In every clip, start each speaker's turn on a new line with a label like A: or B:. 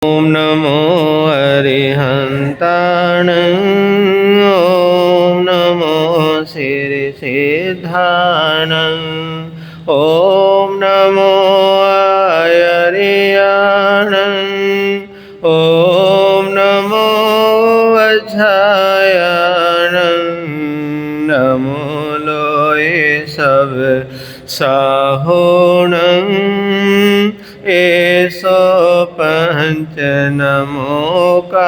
A: ओम नमो अरिहंताण ओम नमो सिद्धाण ओम नमो आयर्याण ओम नमो वज्रायण नमो लोए सब साहोण एसो पंच नमोकारो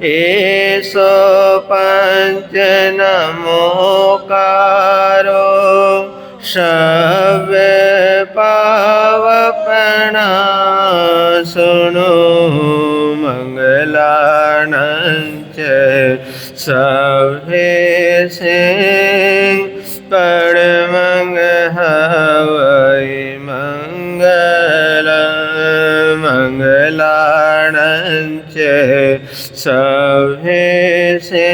A: एसो पंच नमोकारो सब पावपना सुनो मंगलानंच सभे से परमंग हवै मंगल मंगलानंच सभे से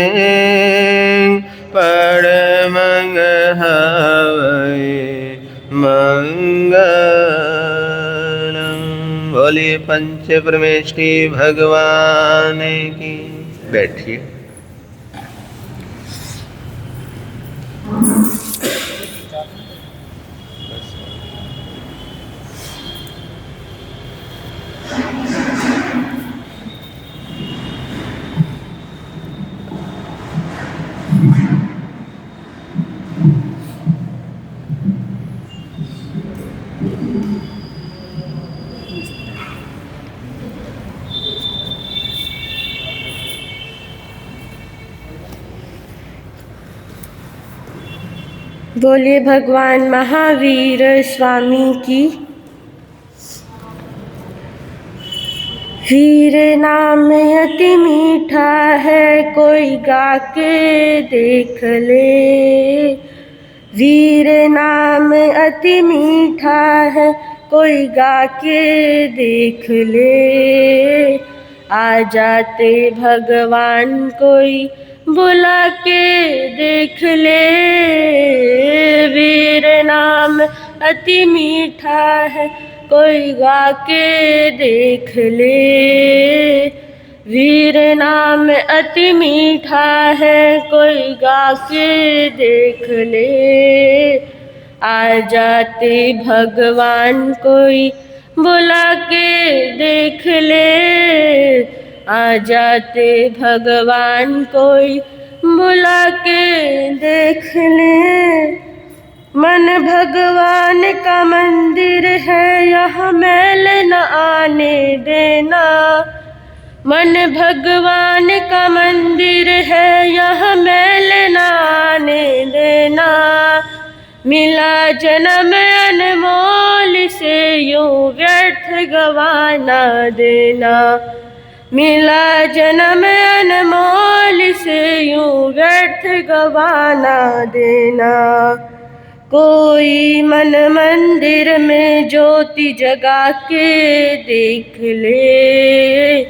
A: परमंग हवै मंगलम। बोलिए पंच परमेष्टि भगवान की। बैठिए।
B: बोलिए भगवान महावीर स्वामी की। वीर नाम अति मीठा है, कोई गा के देख ले। वीर नाम अति मीठा है, कोई गा के देख ले। आ जाते भगवान कोई बुला के देख ले। वीर नाम अति मीठा है, कोई गा के देख ले। वीर नाम अति मीठा है, कोई गा के देख ले। आ जाते भगवान कोई बुला के देख ले। आ जाते भगवान कोई बुला के देख ले। मन भगवान का मंदिर है, यहाँ मैल न आने देना। मन भगवान का मंदिर है, यहाँ मैल न आने देना। मिला जन्म अनमोल से यूं व्यर्थ गवाना देना। मिला जन्म अनमोल से यूं व्यर्थ गवाना देना। कोई मन मंदिर में ज्योति जगा के देख ले।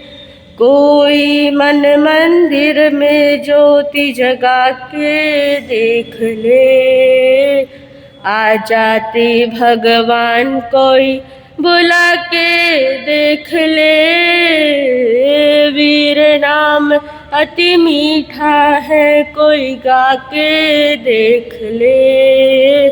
B: कोई मन मंदिर में ज्योति जगा के देख ले। आ जाते भगवान कोई बुला के देख ले। वीर नाम अति मीठा है, कोई गा के देख ले।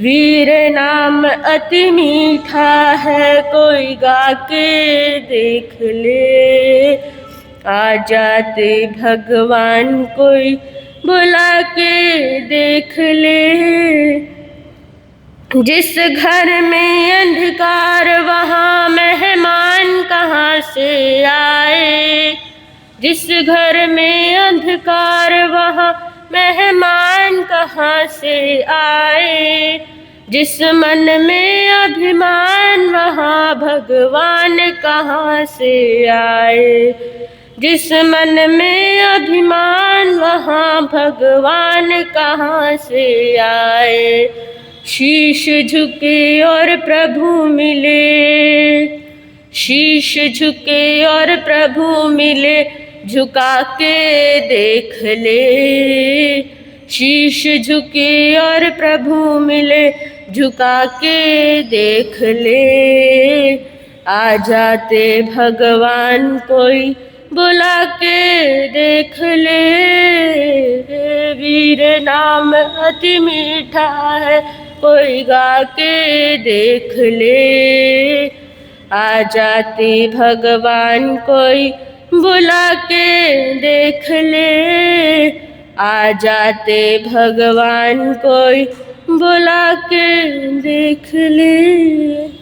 B: वीर नाम अति मीठा है, कोई गा के देख ले। आ जाते भगवान कोई बुला के देख ले। जिस घर में अंधकार वहाँ मेहमान कहाँ से आए। जिस घर में अंधकार वहाँ मेहमान कहाँ से आए। जिस मन में अभिमान वहाँ भगवान कहाँ से आए। जिस मन में अभिमान वहाँ भगवान कहाँ से आए। शीश झुके और प्रभु मिले। शीश झुके और प्रभु मिले, झुका के देख ले। शीश झुके और प्रभु मिले, झुका के देख ले। आ जाते भगवान कोई बुला के देख ले। वीर नाम अति मीठा है, कोई गा के देख ले। आ जाते भगवान कोई बुला के देख ले। आ जाते भगवान कोई बुला के देख ले।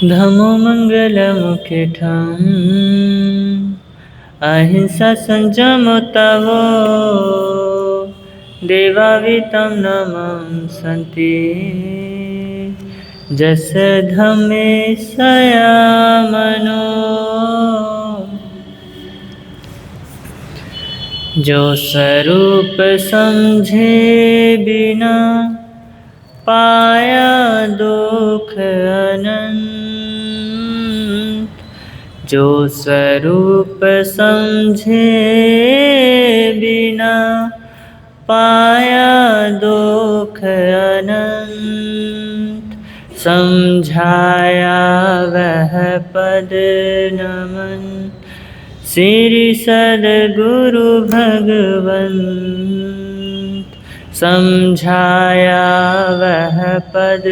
C: धमो मंगल मुखे ठाम, अहिंसा संयम तवो। देवावितं नमं सन्ति, जस धमे सयामनो। जो स्वरूप समझे बिना, पाया दुख अनंत। जो स्वरूप समझे बिना, पाया दुख अनंत। समझाया वह पद नमन, श्री सद्गुरु भगवंत। समझाया वह पद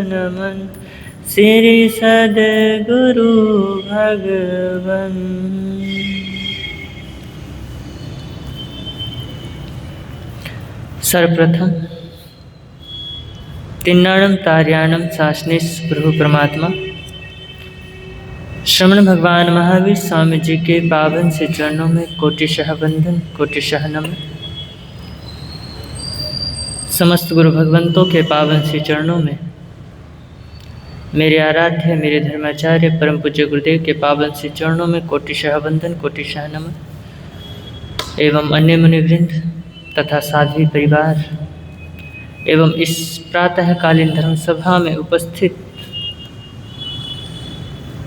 C: नमन, श्री सद्गुरु भगवंत। सर्वप्रथम तिन्नाणम तार्याणम शासने प्रभु परमात्मा श्रमण भगवान महावीर स्वामी जी के पावन से चरणों में कोटिशः वंदन, कोटिशः नमन। समस्त गुरु भगवंतों के पावन से चरणों में मेरे आराध्य, मेरे धर्माचार्य, परम पूज्य गुरुदेव के पावन से चरणों में कोटिशः वंदन, कोटिशः नमन। एवं अन्य मुनिवृंद तथा साध्वी परिवार एवं इस प्रातःकालीन धर्म सभा में उपस्थित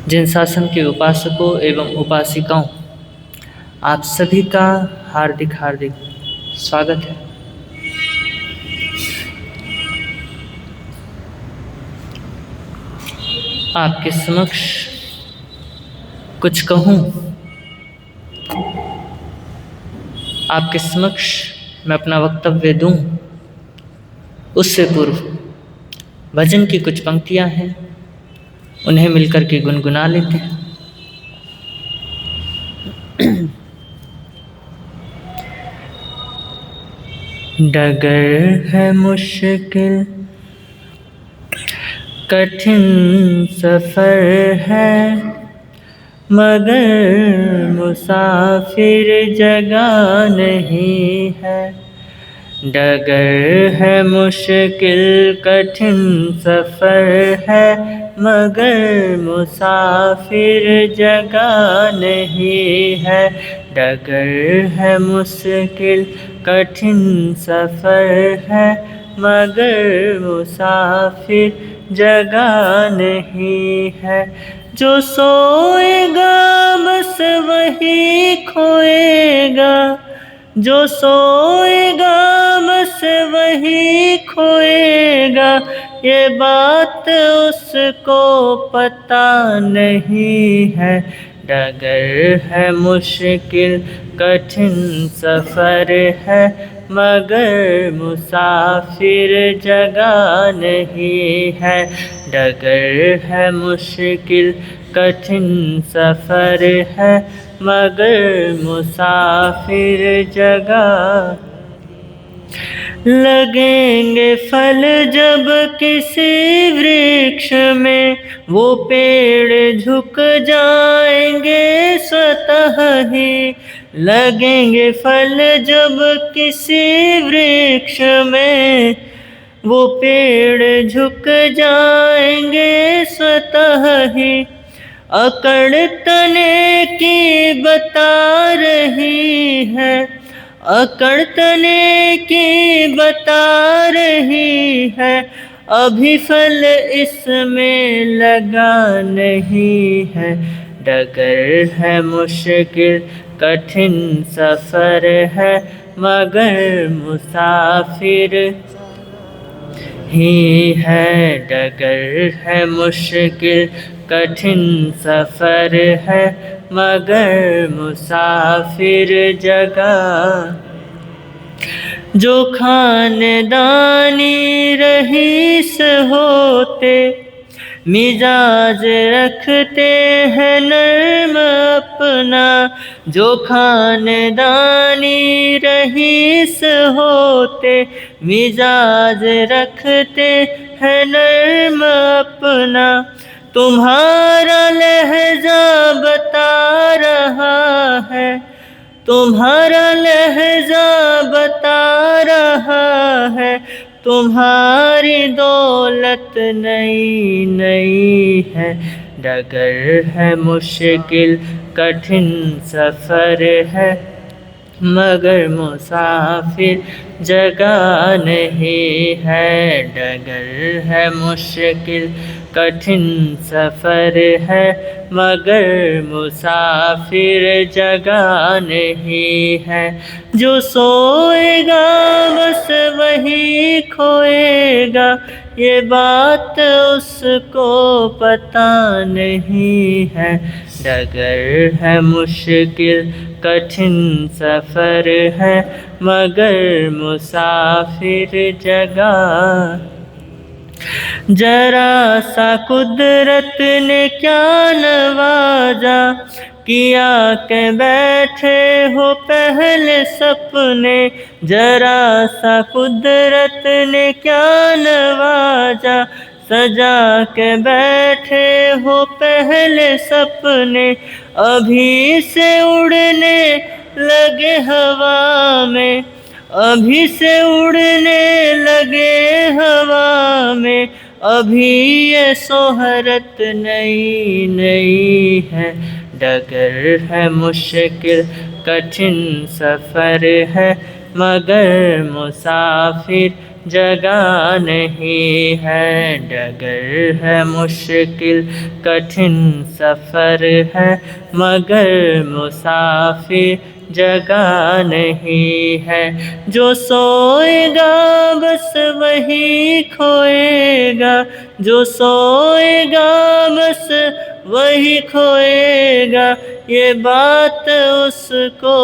C: जिन शासन के उपासकों एवं उपासिकाओं, आप सभी का हार्दिक हार्दिक स्वागत है। आपके समक्ष कुछ कहूँ, आपके समक्ष मैं अपना वक्तव्य दूँ, उससे पूर्व भजन की कुछ पंक्तियाँ हैं, उन्हें मिलकर के गुनगुना लेते हैं। डगर है मुश्किल कठिन सफ़र है, मगर मुसाफिर जगह नहीं है। डगर है मुश्किल कठिन सफ़र है, मगर मुसाफिर जगह नहीं है। डगर है मुश्किल कठिन सफ़र है, मगर मुसाफिर जगह नहीं है। जो सोएगा बस वही खोएगा, जो सोएगा बस वही खोएगा। ये बात उसको पता नहीं है। डगर है मुश्किल कठिन सफ़र है, मगर मुसाफिर जगह नहीं है। डगर है मुश्किल कठिन सफ़र है, मगर मुसाफिर जगह। लगेंगे फल जब किसी वृक्ष में, वो पेड़ झुक जाएंगे स्वतः ही। लगेंगे फल जब किसी वृक्ष में, वो पेड़ झुक जाएंगे स्वतः ही। अकड़ तने की बता रही है, अकड़ तने की बता रही है, अभी फल इसमें लगा नहीं है। डगर है मुश्किल कठिन सफर है, मगर मुसाफिर ही है। डगर है मुश्किल कठिन सफर है, मगर मुसाफिर जगह। जो खानदानी रईस होते, मिजाज रखते हैं नर्म अपना। जो खानदानी रईस होते, मिजाज रखते हैं नर्म अपना। तुम्हारा लहजा बता रहा है, तुम्हारा लहजा बता रहा है, तुम्हारी दौलत नई नई है। डगर है मुश्किल कठिन सफर है, मगर मुसाफिर जगह नहीं है। डगर है मुश्किल कठिन सफर है, मगर मुसाफिर जगह नहीं है। जो सोएगा बस वही खोएगा, ये बात उसको पता नहीं है। डगर है मुश्किल कठिन सफर है, मगर मुसाफिर जगह। जरा सा कुदरत ने क्या नवाजा, किया के बैठे हो पहले सपने। जरा सा कुदरत ने क्या नवाजा, सजा के बैठे हो पहले सपने। अभी से उड़ने लगे हवा में, अभी से उड़ने लगे हवा में। अभी ये सोहरत नई नई है। डगर है मुश्किल कठिन सफर है, मगर मुसाफिर जगह नहीं है। डगर है मुश्किल कठिन सफर है, मगर मुसाफिर जगह नहीं है। जो सोएगा बस वही खोएगा, जो सोएगा बस वही खोएगा, ये बात उसको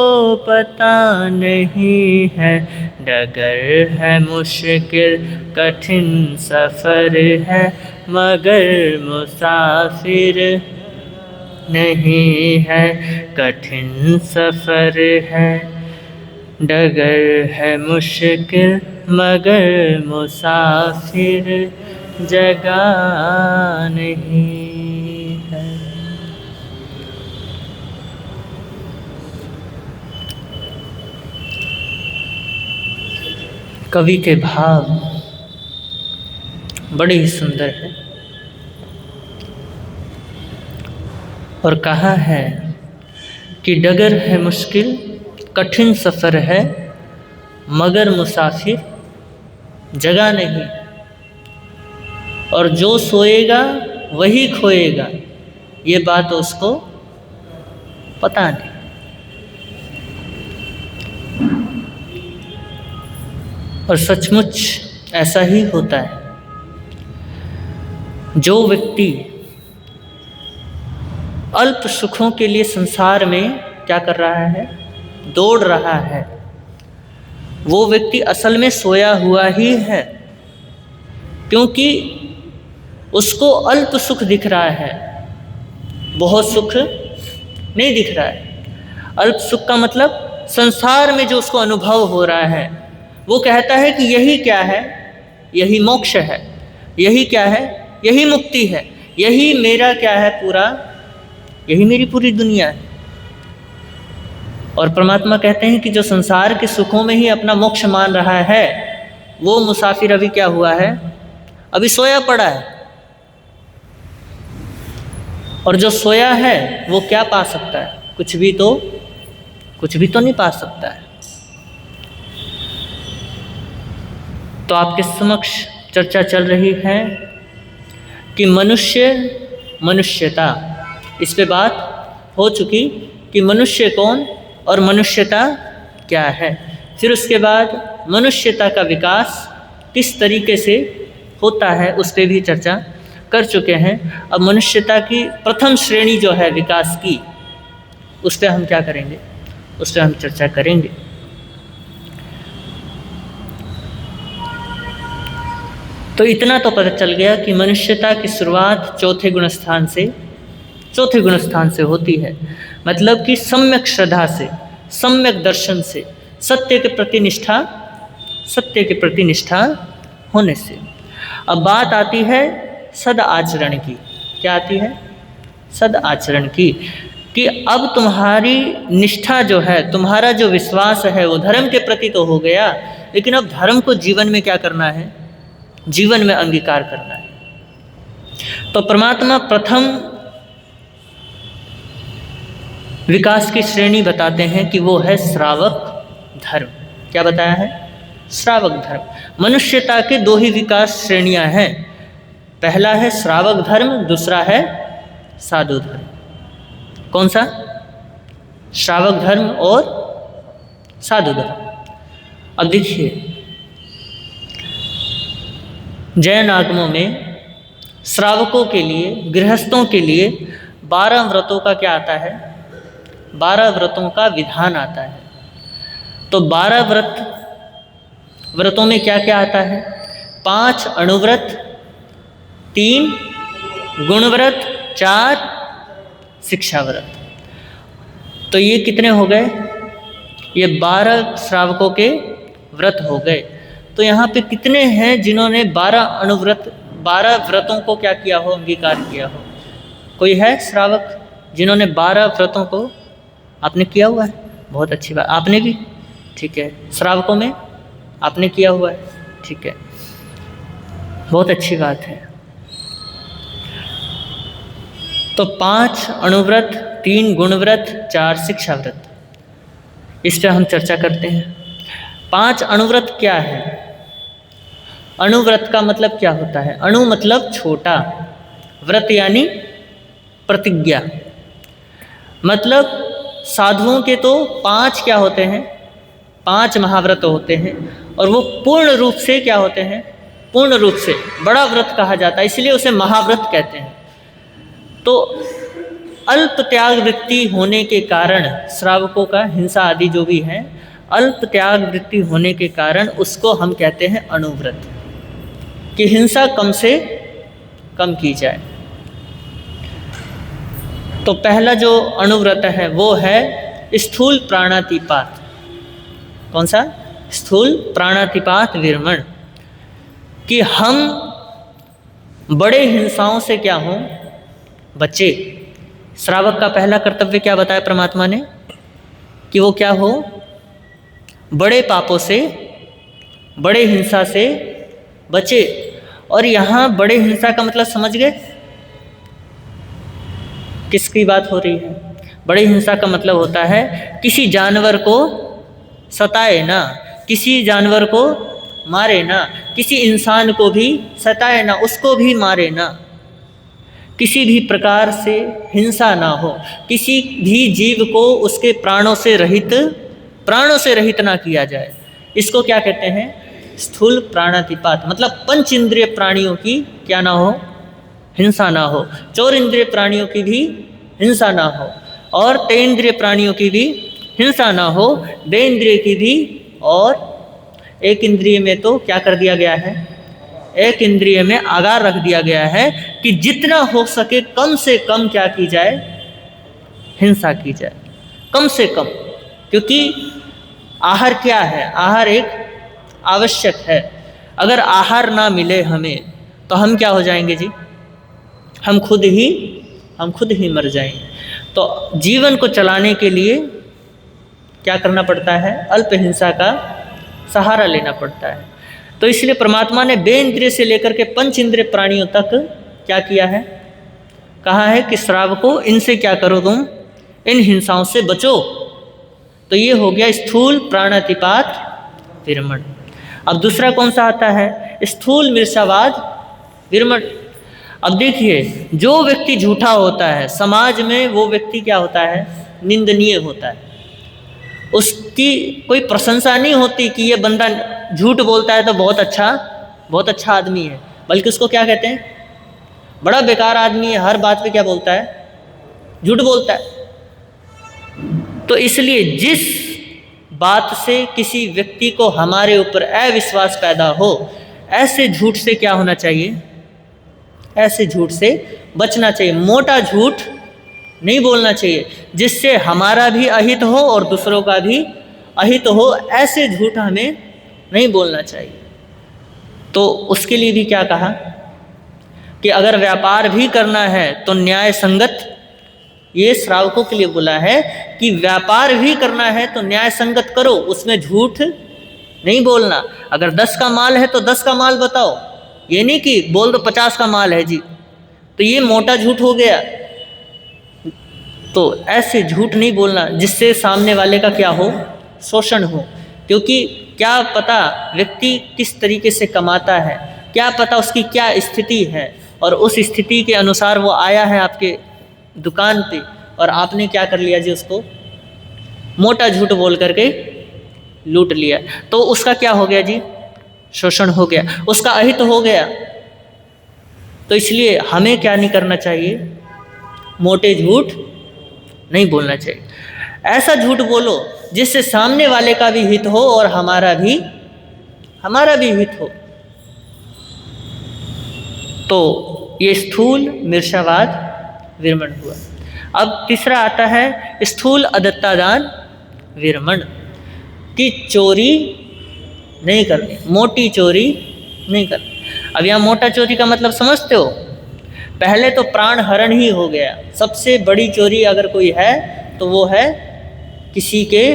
C: पता नहीं है। डगर है मुश्किल कठिन सफर है, मगर मुसाफिर नहीं है। कठिन सफर है, डगर है मुश्किल, मगर मुसाफिर जगह नहीं है। कवि के भाव बड़े ही सुंदर है और कहा है कि डगर है मुश्किल कठिन सफ़र है, मगर मुसाफिर जगह नहीं। और जो सोएगा वही खोएगा, ये बात उसको पता नहीं। और सचमुच ऐसा ही होता है। जो व्यक्ति अल्प सुखों के लिए संसार में क्या कर रहा है, दौड़ रहा है, वो व्यक्ति असल में सोया हुआ ही है, क्योंकि उसको अल्प सुख दिख रहा है, बहुत सुख नहीं दिख रहा है। अल्प सुख का मतलब संसार में जो उसको अनुभव हो रहा है वो कहता है कि यही क्या है, यही मोक्ष है, यही क्या है, यही मुक्ति है, यही मेरा क्या है पूरा, यही मेरी पूरी दुनिया है। और परमात्मा कहते हैं कि जो संसार के सुखों में ही अपना मोक्ष मान रहा है वो मुसाफिर अभी क्या हुआ है, अभी सोया पड़ा है। और जो सोया है वो क्या पा सकता है, कुछ भी तो नहीं पा सकता है। तो आपके समक्ष चर्चा चल रही है कि मनुष्यता, इस पे बात हो चुकी कि मनुष्य कौन और मनुष्यता क्या है। फिर उसके बाद मनुष्यता का विकास किस तरीके से होता है उस पर भी चर्चा कर चुके हैं। अब मनुष्यता की प्रथम श्रेणी जो है विकास की, उस पर हम क्या करेंगे, उस पर हम चर्चा करेंगे। तो इतना तो पता चल गया कि मनुष्यता की शुरुआत चौथे गुणस्थान से होती है। मतलब कि सम्यक श्रद्धा से, सम्यक दर्शन से, सत्य के प्रति निष्ठा होने से। अब बात आती है सद आचरण की। क्या आती है? सद आचरण की, कि अब तुम्हारी निष्ठा जो है, तुम्हारा जो विश्वास है वो धर्म के प्रति तो हो गया, लेकिन अब धर्म को जीवन में क्या करना है, जीवन में अंगीकार करना है। तो परमात्मा प्रथम विकास की श्रेणी बताते हैं कि वो है श्रावक धर्म। क्या बताया है? श्रावक धर्म। मनुष्यता के दो ही विकास श्रेणियां हैं, पहला है श्रावक धर्म, दूसरा है साधु धर्म। कौन सा? श्रावक धर्म और साधु धर्म। अब देखिए, जैन आगमों में श्रावकों के लिए, गृहस्थों के लिए 12 व्रतों का क्या आता है, 12 व्रतों का विधान आता है। तो 12 व्रतों में क्या क्या आता है? 5 अणुव्रत, 3 गुणव्रत, 4 शिक्षा व्रत। तो ये कितने हो गए? ये 12 श्रावकों के व्रत हो गए। तो यहाँ पे कितने हैं जिन्होंने 12 व्रतों को क्या किया हो, अंगीकार किया हो? कोई है श्रावक जिन्होंने 12 व्रतों को आपने किया हुआ है? बहुत अच्छी बात, आपने भी, ठीक है। श्रावकों में आपने किया हुआ है, ठीक है, बहुत अच्छी बात है। तो 5 अणुव्रत, 3 गुणव्रत, 4 शिक्षा व्रत, इस पर हम चर्चा करते हैं। 5 अणुव्रत क्या है? अणुव्रत का मतलब क्या होता है? अणु मतलब छोटा, व्रत यानी प्रतिज्ञा। मतलब साधुओं के तो 5 क्या होते हैं? 5 महाव्रत होते हैं, और वो पूर्ण रूप से क्या होते हैं? पूर्ण रूप से बड़ा व्रत कहा जाता है, इसलिए उसे महाव्रत कहते हैं। तो अल्प त्याग वृत्ति होने के कारण श्रावकों का, हिंसा आदि जो भी है, अल्प त्याग वृत्ति होने के कारण उसको हम कहते हैं अणुव्रत, कि हिंसा कम से कम की जाए। तो पहला जो अणुव्रत है वो है स्थूल प्राणातिपात। कौन सा? स्थूल प्राणातिपात विरमण, कि हम बड़े हिंसाओं से क्या हों, बचे। श्रावक का पहला कर्तव्य क्या बताया परमात्मा ने? कि वो क्या हो? बड़े पापों से, बड़े हिंसा से बचे। और यहाँ बड़े हिंसा का मतलब समझ गए किसकी बात हो रही है? बड़े हिंसा का मतलब होता है किसी जानवर को सताए ना, किसी जानवर को मारे ना, किसी इंसान को भी सताए ना, उसको भी मारे ना, किसी भी प्रकार से हिंसा ना हो, किसी भी जीव को उसके प्राणों से रहित ना किया जाए। इसको क्या कहते हैं? स्थूल प्राणातिपात। मतलब पंच इंद्रिय प्राणियों की क्या ना हो? हिंसा ना हो। चौर इंद्रिय प्राणियों की भी हिंसा ना हो, और तेन्द्रिय प्राणियों की भी हिंसा ना हो, देन्द्रिय की भी। और एक इंद्रिय में तो क्या कर दिया गया है? एक इंद्रिय में आगार रख दिया गया है कि जितना हो सके कम से कम क्या की जाए? हिंसा की जाए, कम से कम। क्योंकि आहार क्या है? आहार एक आवश्यक है। अगर आहार ना मिले हमें तो हम क्या हो जाएंगे जी? हम खुद ही मर जाएंगे। तो जीवन को चलाने के लिए क्या करना पड़ता है? अल्प हिंसा का सहारा लेना पड़ता है। तो इसलिए परमात्मा ने बेइंद्रिय से लेकर के पंच इंद्रिय प्राणियों तक क्या किया है? कहा है कि श्रावको इनसे क्या करो, तुम इन हिंसाओं से बचो। तो ये हो गया स्थूल प्राणातिपात विरमण। अब दूसरा कौन सा आता है? स्थूल मिर्षावाद विरमण। अब देखिए, जो व्यक्ति झूठा होता है समाज में, वो व्यक्ति क्या होता है? निंदनीय होता है। उसकी कोई प्रशंसा नहीं होती कि ये बंदा झूठ बोलता है तो बहुत अच्छा आदमी है, बल्कि उसको क्या कहते हैं? बड़ा बेकार आदमी है, हर बात पे क्या बोलता है? झूठ बोलता है। तो इसलिए जिस बात से किसी व्यक्ति को हमारे ऊपर अविश्वास पैदा हो, ऐसे झूठ से क्या होना चाहिए? ऐसे झूठ से बचना चाहिए। मोटा झूठ नहीं बोलना चाहिए, जिससे हमारा भी अहित हो और दूसरों का भी अहित हो। ऐसे झूठ हमें नहीं बोलना चाहिए। तो उसके लिए भी क्या कहा कि अगर व्यापार भी करना है तो न्याय संगत, ये श्रावकों के लिए बोला है कि व्यापार भी करना है तो न्याय संगत करो, उसमें झूठ नहीं बोलना। अगर 10 का माल है तो 10 का माल बताओ, ये नहीं कि बोल दो 50 का माल है जी, तो ये मोटा झूठ हो गया। तो ऐसे झूठ नहीं बोलना जिससे सामने वाले का क्या हो? शोषण हो। क्योंकि क्या पता व्यक्ति किस तरीके से कमाता है, क्या पता उसकी क्या स्थिति है, और उस स्थिति के अनुसार वो आया है आपके दुकान पे और आपने क्या कर लिया जी? उसको मोटा झूठ बोल करके लूट लिया। तो उसका क्या हो गया जी? शोषण हो गया, उसका अहित हो गया। तो इसलिए हमें क्या नहीं करना चाहिए? मोटे झूठ नहीं बोलना चाहिए। ऐसा झूठ बोलो जिससे सामने वाले का भी हित हो और हमारा भी हित हो। तो ये स्थूल मिर्षावाद विरमण हुआ। अब तीसरा आता है स्थूल अदत्तादान विरमण, कि चोरी नहीं करनी, मोटी चोरी नहीं करनी। अब यहाँ मोटा चोरी का मतलब समझते हो? पहले तो प्राण हरण ही हो गया। सबसे बड़ी चोरी अगर कोई है तो वो है किसी के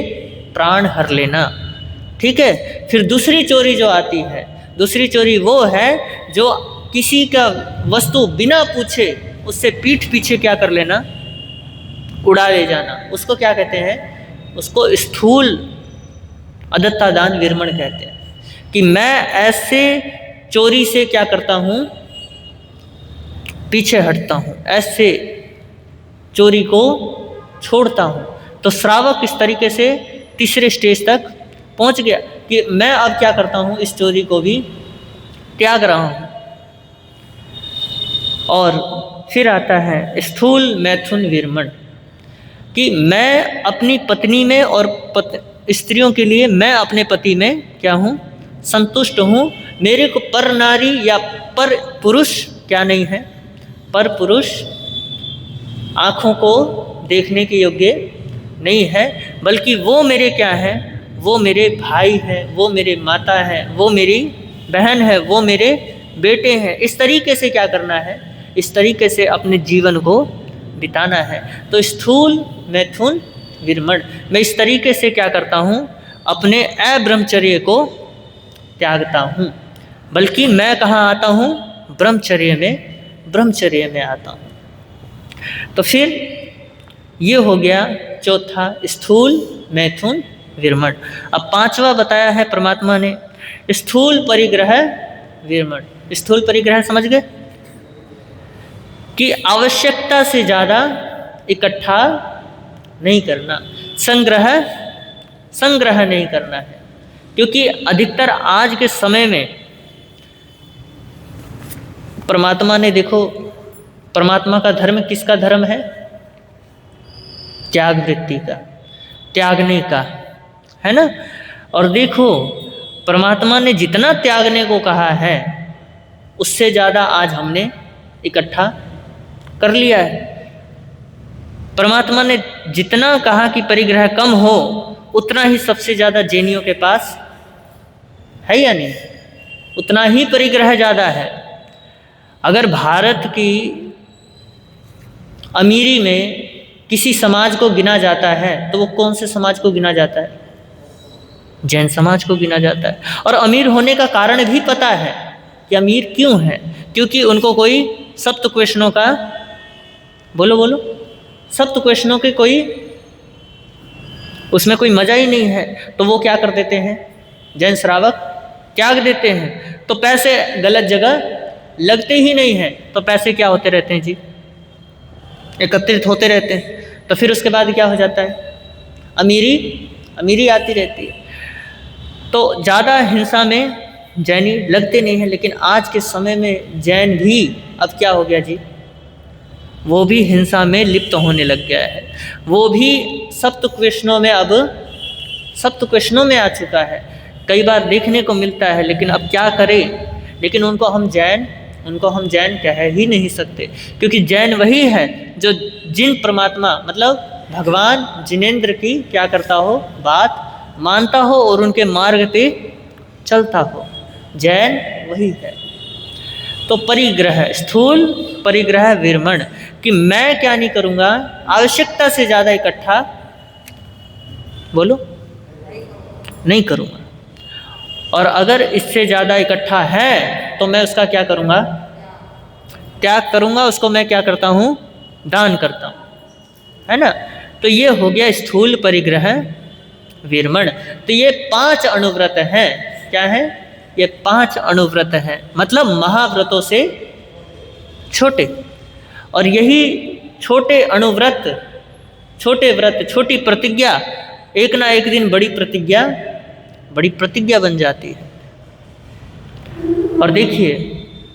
C: प्राण हर लेना, ठीक है। फिर दूसरी चोरी जो आती है, दूसरी चोरी वो है जो किसी का वस्तु बिना पूछे उससे पीठ पीछे क्या कर लेना? उड़ा ले जाना। उसको क्या कहते हैं? उसको स्थूल अदत्तादान विरमण कहते हैं। कि मैं ऐसे चोरी से क्या करता हूँ? पीछे हटता हूँ, ऐसे चोरी को छोड़ता हूँ। तो श्रावक इस तरीके से तीसरे स्टेज तक पहुँच गया कि मैं अब क्या करता हूँ? इस चोरी को भी त्याग रहा हूँ। और फिर आता है स्थूल मैथुन विरमण, कि मैं अपनी पत्नी में और स्त्रियों के लिए मैं अपने पति में क्या हूँ? संतुष्ट हूँ। मेरे को पर नारी या पर पुरुष क्या नहीं है? पर पुरुष आँखों को देखने के योग्य नहीं है, बल्कि वो मेरे क्या है? वो मेरे भाई है, वो मेरे माता है, वो मेरी बहन है, वो मेरे बेटे हैं। इस तरीके से क्या करना है? इस तरीके से अपने जीवन को बिताना है। तो स्थूल मैथुन विरमण, मैं इस तरीके से क्या करता हूँ? अपने अब्रह्मचर्य को त्यागता हूँ। बल्कि मैं कहाँ आता हूँ? ब्रह्मचर्य में आता हूँ। तो फिर ये हो गया चौथा स्थूल मैथुन विरमण। अब पांचवा बताया है परमात्मा ने स्थूल परिग्रह विरमण। स्थूल परिग्रह समझ गए? कि आवश्यकता से ज़्यादा इकट्ठा नहीं करना, संग्रह नहीं करना है। क्योंकि अधिकतर आज के समय में परमात्मा ने, देखो परमात्मा का धर्म किसका धर्म है? त्याग वृत्ति का, त्यागने का, है ना। और देखो परमात्मा ने जितना त्यागने को कहा है उससे ज़्यादा आज हमने इकट्ठा कर लिया है। परमात्मा ने जितना कहा कि परिग्रह कम हो, उतना ही सबसे ज़्यादा जैनियों के पास है या नहीं? उतना ही परिग्रह ज़्यादा है। अगर भारत की अमीरी में किसी समाज को गिना जाता है तो वो कौन से समाज को गिना जाता है? जैन समाज को गिना जाता है। और अमीर होने का कारण भी पता है कि अमीर क्यों है, क्योंकि उनको कोई सप्त क्वेश्चनों का बोलो सप्त क्वेश्चनों के कोई उसमें कोई मजा ही नहीं है, तो वो क्या कर देते हैं, जैन श्रावक त्याग देते हैं। तो पैसे गलत जगह लगते ही नहीं हैं, तो पैसे क्या होते रहते हैं जी, एकत्रित होते रहते हैं। तो फिर उसके बाद क्या हो जाता है, अमीरी आती रहती है। तो ज़्यादा हिंसा में जैनी लगते नहीं हैं। लेकिन आज के समय में जैन भी अब क्या हो गया जी, वो भी हिंसा में लिप्त होने लग गया है। वो भी सप्त क्वेश्चनों में अब सप्त क्वेश्चनों में आ चुका है, कई बार देखने को मिलता है। लेकिन अब क्या करें, लेकिन उनको हम जैन कह ही नहीं सकते, क्योंकि जैन वही है जो जिन परमात्मा मतलब भगवान जिनेंद्र की क्या करता हो, बात मानता हो और उनके मार्ग पे चलता हो। जैन वही है। तो परिग्रह, स्थूल परिग्रह विरमण, कि मैं क्या नहीं करूँगा, आवश्यकता से ज़्यादा इकट्ठा नहीं करूँगा। और अगर इससे ज़्यादा इकट्ठा है तो मैं उसका क्या करूँगा, त्याग करूँगा। उसको मैं क्या करता हूँ, दान करता हूँ, है ना। तो ये हो गया स्थूल परिग्रह विरमण। तो ये 5 अनुव्रत हैं। क्या है ये? 5 अनुव्रत हैं, मतलब महाव्रतों से छोटे। और यही छोटे अनुव्रत, छोटे व्रत, छोटी प्रतिज्ञा एक ना एक दिन बड़ी प्रतिज्ञा बन जाती है। और देखिए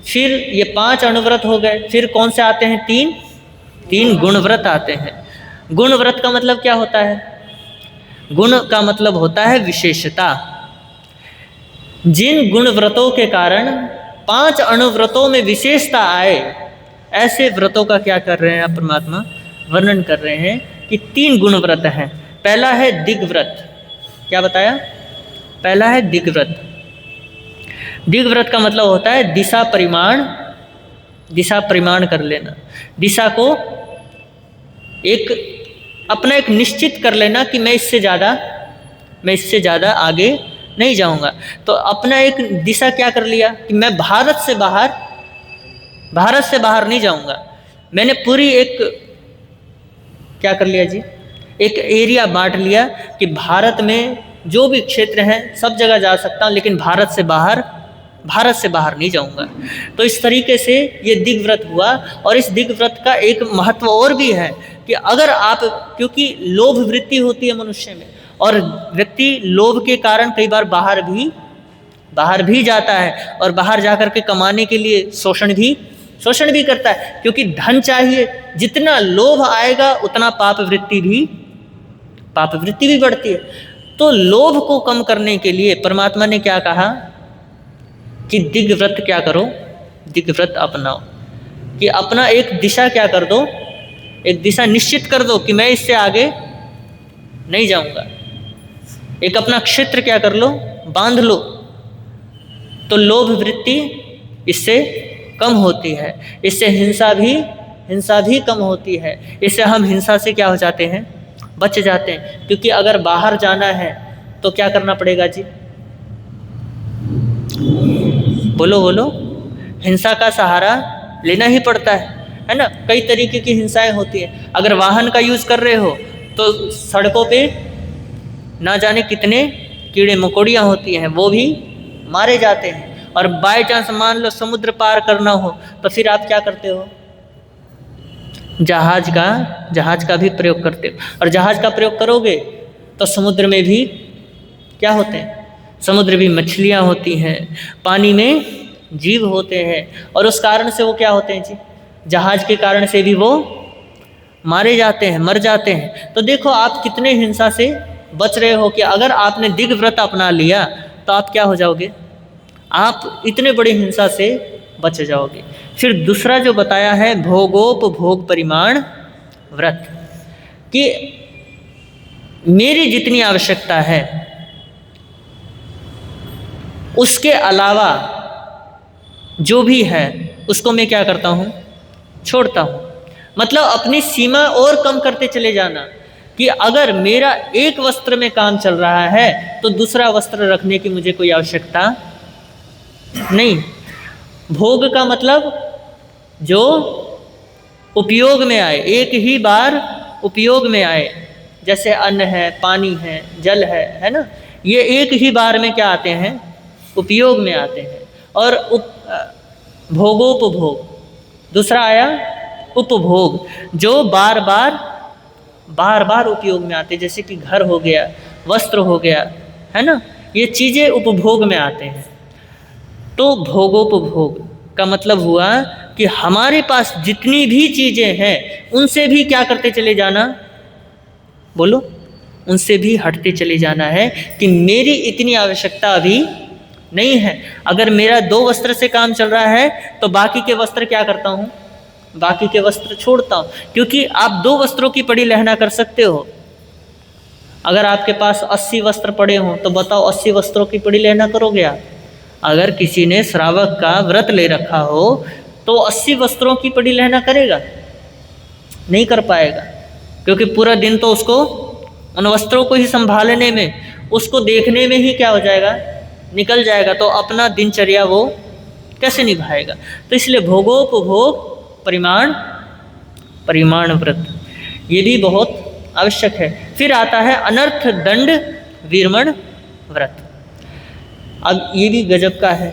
C: फिर ये 5 अनुव्रत हो गए, फिर कौन से आते हैं? 3 गुणव्रत आते हैं। गुणव्रत का मतलब क्या होता है? गुण का मतलब होता है विशेषता। जिन गुणव्रतों के कारण 5 अनुव्रतों में विशेषता आए, ऐसे व्रतों का क्या कर रहे हैं परमात्मा? वर्णन कर रहे हैं कि 3 गुणव्रत हैं। पहला है दिग्व्रत। क्या बताया? पहला है दिग्व्रत। दिग्व्रत का मतलब होता है दिशा परिमाण कर लेना। दिशा को अपना एक निश्चित कर लेना कि मैं इससे ज़्यादा आगे नहीं जाऊंगा। तो अपना एक दिशा क्या कर लिया कि मैं भारत से बाहर नहीं जाऊंगा। मैंने पूरी एक क्या कर लिया जी, एक एरिया बांट लिया कि भारत में जो भी क्षेत्र हैं सब जगह जा सकता हूँ, लेकिन भारत से बाहर नहीं जाऊंगा। तो इस तरीके से ये दिग्व्रत हुआ। और इस दिग्व्रत का एक महत्व और भी है कि अगर आप, क्योंकि लोभ वृत्ति होती है मनुष्य में, और व्यक्ति लोभ के कारण कई बार बाहर भी जाता है, और बाहर जाकर के कमाने के लिए शोषण भी करता है, क्योंकि धन चाहिए। जितना लोभ आएगा उतना पाप वृत्ति भी बढ़ती है। तो लोभ को कम करने के लिए परमात्मा ने क्या कहा कि दिग्व्रत क्या करो, दिग्व्रत अपनाओ। कि अपना एक दिशा क्या कर दो, एक दिशा निश्चित कर दो कि मैं इससे आगे नहीं जाऊंगा। एक अपना क्षेत्र क्या कर लो, बांध लो। तो लोभ वृत्ति इससे कम होती है, इससे हिंसा भी कम होती है। इससे हम हिंसा से क्या हो जाते हैं, बच जाते हैं। क्योंकि अगर बाहर जाना है तो क्या करना पड़ेगा जी, बोलो, हिंसा का सहारा लेना ही पड़ता है ना। कई तरीके की हिंसाएं होती हैं। अगर वाहन का यूज़ कर रहे हो तो सड़कों पे ना जाने कितने कीड़े मकोड़ियाँ होती हैं, वो भी मारे जाते हैं। और बाय चांस मान लो समुद्र पार करना हो तो फिर आप क्या करते हो, जहाज का भी प्रयोग करते हो। और जहाज का प्रयोग करोगे तो समुद्र में भी क्या होते हैं, समुद्र भी मछलियाँ होती हैं, पानी में जीव होते हैं। और उस कारण से वो क्या होते हैं जी, जहाज के कारण से भी वो मर जाते हैं। तो देखो आप कितने हिंसा से बच रहे हो कि अगर आपने दिग्व्रत अपना लिया तो आप क्या हो जाओगे, आप इतने बड़े हिंसा से बच जाओगे। फिर दूसरा जो बताया है भोगोपभोग परिमाण व्रत, कि मेरी जितनी आवश्यकता है उसके अलावा जो भी है उसको मैं क्या करता हूँ, छोड़ता हूँ। मतलब अपनी सीमा और कम करते चले जाना कि अगर मेरा एक वस्त्र में काम चल रहा है तो दूसरा वस्त्र रखने की मुझे कोई आवश्यकता नहीं। भोग का मतलब जो उपयोग में आए, एक ही बार उपयोग में आए, जैसे अन्न है, पानी है, जल है ना, ये एक ही बार में क्या आते हैं, उपयोग में आते हैं। और भोगोपभोग, दूसरा आया उपभोग, जो बार बार उपयोग में आते, जैसे कि घर हो गया, वस्त्र हो गया, है ना, ये चीज़ें उपभोग में आते हैं। तो भोगोपभोग का मतलब हुआ कि हमारे पास जितनी भी चीज़ें हैं उनसे भी क्या करते चले जाना, बोलो, उनसे भी हटते चले जाना है कि मेरी इतनी आवश्यकता अभी नहीं है। अगर मेरा 2 वस्त्र से काम चल रहा है तो बाकी के वस्त्र क्या करता हूँ, बाकी के वस्त्र छोड़ता हूँ, क्योंकि आप 2 वस्त्रों की पड़ी लहना कर सकते हो। अगर आपके पास 80 वस्त्र पड़े हों तो बताओ 80 वस्त्रों की पड़ी लहना करोगे आप? अगर किसी ने श्रावक का व्रत ले रखा हो तो 80 वस्त्रों की पड़ी लहना करेगा? नहीं कर पाएगा, क्योंकि पूरा दिन तो उसको उन वस्त्रों को ही संभालने में, उसको देखने में ही क्या हो जाएगा, निकल जाएगा। तो अपना दिनचर्या वो कैसे निभाएगा? तो इसलिए भोगोपभोग परिमाण व्रत ये भी बहुत आवश्यक है। फिर आता है अनर्थ दंड वीरमण व्रत। अब ये भी गजब का है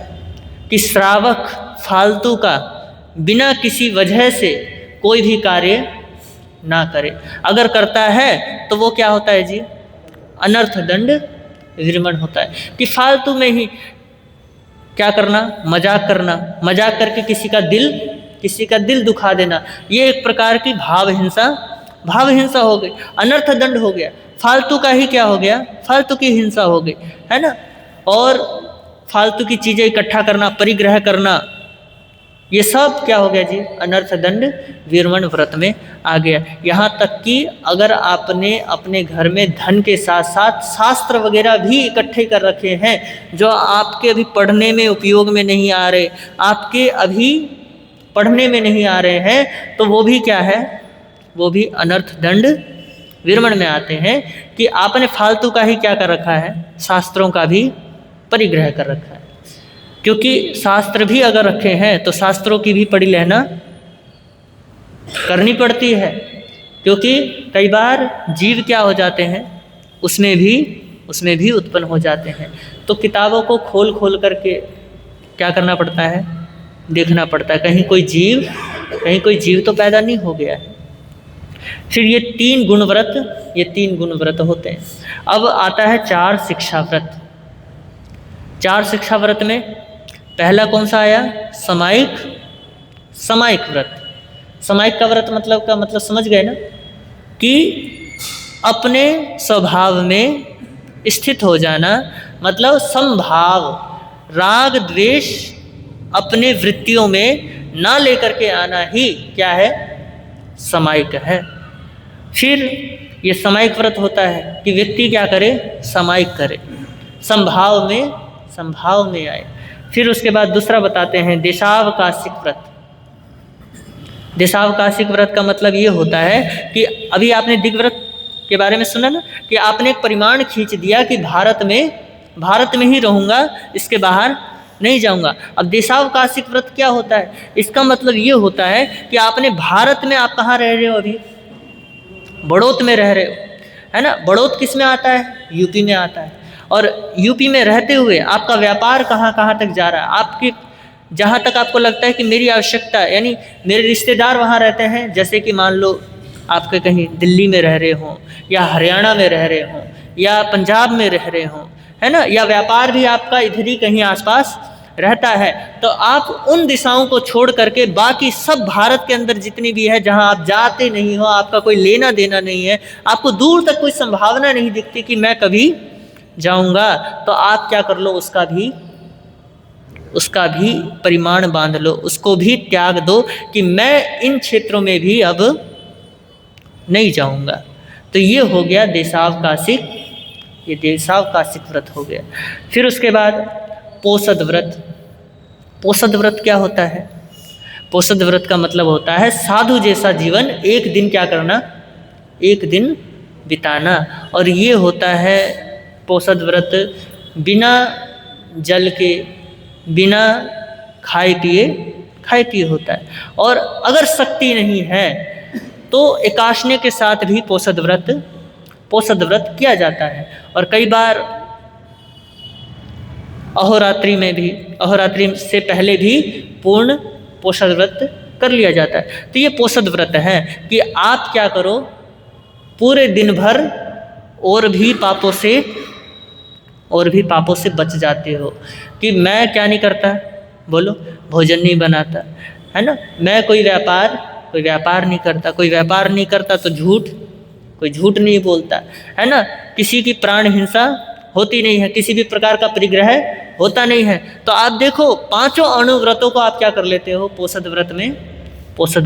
C: कि श्रावक फालतू का बिना किसी वजह से कोई भी कार्य ना करे। अगर करता है तो वो क्या होता है जी, अनर्थ दंड वीरमण होता है। कि फालतू में ही क्या करना, मजाक करना, मजाक करके किसी का दिल दुखा देना, ये एक प्रकार की भाव हिंसा हो गई, अनर्थ दंड हो गया, फालतू का ही क्या हो गया, फालतू की हिंसा हो गई, है ना। और फालतू की चीज़ें इकट्ठा करना, परिग्रह करना, ये सब क्या हो गया जी, अनर्थ दंड वीरमण व्रत में आ गया। यहाँ तक कि अगर आपने अपने घर में धन के साथ साथ शास्त्र वगैरह भी इकट्ठे कर रखे हैं जो आपके अभी पढ़ने में उपयोग में नहीं आ रहे, आपके अभी पढ़ने में नहीं आ रहे हैं, तो वो भी क्या है, वो भी अनर्थ दंड वीरमण में आते हैं। कि आपने फालतू का ही क्या कर रखा है, शास्त्रों का भी परिग्रह कर रखा है। क्योंकि शास्त्र भी अगर रखे हैं तो शास्त्रों की भी पड़ी लहना करनी पड़ती है, क्योंकि कई बार जीव क्या हो जाते हैं, उसमें भी उत्पन्न हो जाते हैं। तो किताबों को खोल करके क्या करना पड़ता है, देखना पड़ता है, कहीं कोई जीव तो पैदा नहीं हो गया है। फिर ये 3 गुण व्रत होते हैं। अब आता है 4 शिक्षा व्रत। 4 शिक्षा व्रत में पहला कौन सा आया, समायिक व्रत। समायिक का व्रत मतलब समझ गए ना, कि अपने स्वभाव में स्थित हो जाना, मतलब समभाव, राग द्वेष अपने वृत्तियों में ना लेकर के आना ही क्या है, समायिक है। फिर ये समायिक व्रत होता है कि व्यक्ति क्या करे, समायिक करे, संभाव में आए। फिर उसके बाद दूसरा बताते हैं देशावकाशिक व्रत। देशावकाशिक व्रत का मतलब ये होता है कि अभी आपने दिग्व्रत के बारे में सुना ना, कि आपने एक परिमाण खींच दिया कि भारत में ही रहूँगा, इसके बाहर नहीं जाऊँगा। अब देशावकाशिक व्रत क्या होता है, इसका मतलब ये होता है कि आपने भारत में, आप कहाँ रह रहे हो अभी, बड़ौत में रह रहे हो, है ना। बड़ौत किस में आता है, यूपी में आता है। और यूपी में रहते हुए आपका व्यापार कहाँ तक जा रहा है, आपके जहाँ तक आपको लगता है कि मेरी आवश्यकता, यानी मेरे रिश्तेदार वहाँ रहते हैं, जैसे कि मान लो आपके कहीं दिल्ली में रह रहे हों, या हरियाणा में रह रहे हों, या पंजाब में रह रहे हों, है ना, या व्यापार भी आपका इधर ही कहीं आसपास रहता है, तो आप उन दिशाओं को छोड़ करके बाकी सब भारत के अंदर जितनी भी है, जहाँ आप जाते नहीं हो, आपका कोई लेना देना नहीं है, आपको दूर तक कोई संभावना नहीं दिखती कि मैं कभी जाऊंगा, तो आप क्या कर लो, उसका भी परिमाण बांध लो, उसको भी त्याग दो कि मैं इन क्षेत्रों में भी अब नहीं जाऊंगा। तो ये हो गया देशावकाशिक व्रत हो गया। फिर उसके बाद पोषद व्रत। पोषद व्रत क्या होता है? पोषद व्रत का मतलब होता है साधु जैसा जीवन एक दिन क्या करना, एक दिन बिताना। और ये होता है पोषद व्रत बिना जल के, बिना खाए पिए होता है। और अगर शक्ति नहीं है तो एकाशने के साथ भी पोषद व्रत किया जाता है। और कई बार अहोरात्रि से पहले भी पूर्ण पोषद व्रत कर लिया जाता है। तो ये पोषद व्रत है कि आप क्या करो, पूरे दिन भर और भी पापों से बच जाते हो। कि मैं क्या नहीं करता, बोलो, भोजन नहीं बनाता, है ना, मैं कोई व्यापार नहीं करता तो कोई झूठ नहीं बोलता, है ना, किसी की प्राण हिंसा होती नहीं है, किसी भी प्रकार का परिग्रह होता नहीं है। तो आप देखो 5 अनुव्रतों को आप क्या कर लेते हो, पोषद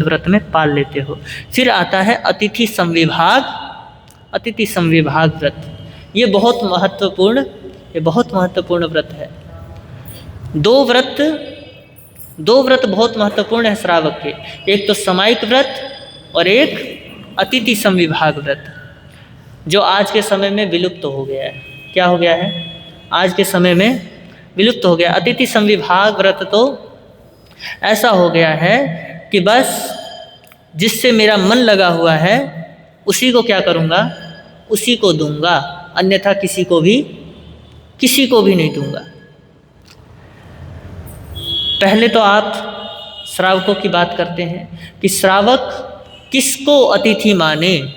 C: व्रत में पाल लेते हो। फिर आता है अतिथि संविभाग व्रत। ये बहुत महत्वपूर्ण व्रत है। दो व्रत बहुत महत्वपूर्ण है श्रावक के, एक तो सामायिक व्रत और एक अतिथि संविभाग व्रत, जो आज के समय में विलुप्त हो गया है। क्या हो गया है? आज के समय में विलुप्त हो गया। अतिथि संविभाग व्रत तो ऐसा हो गया है कि बस जिससे मेरा मन लगा हुआ है उसी को क्या करूँगा, उसी को दूंगा, अन्यथा किसी को भी नहीं दूंगा। पहले तो आप श्रावकों की बात करते हैं कि श्रावक किसको अतिथि माने।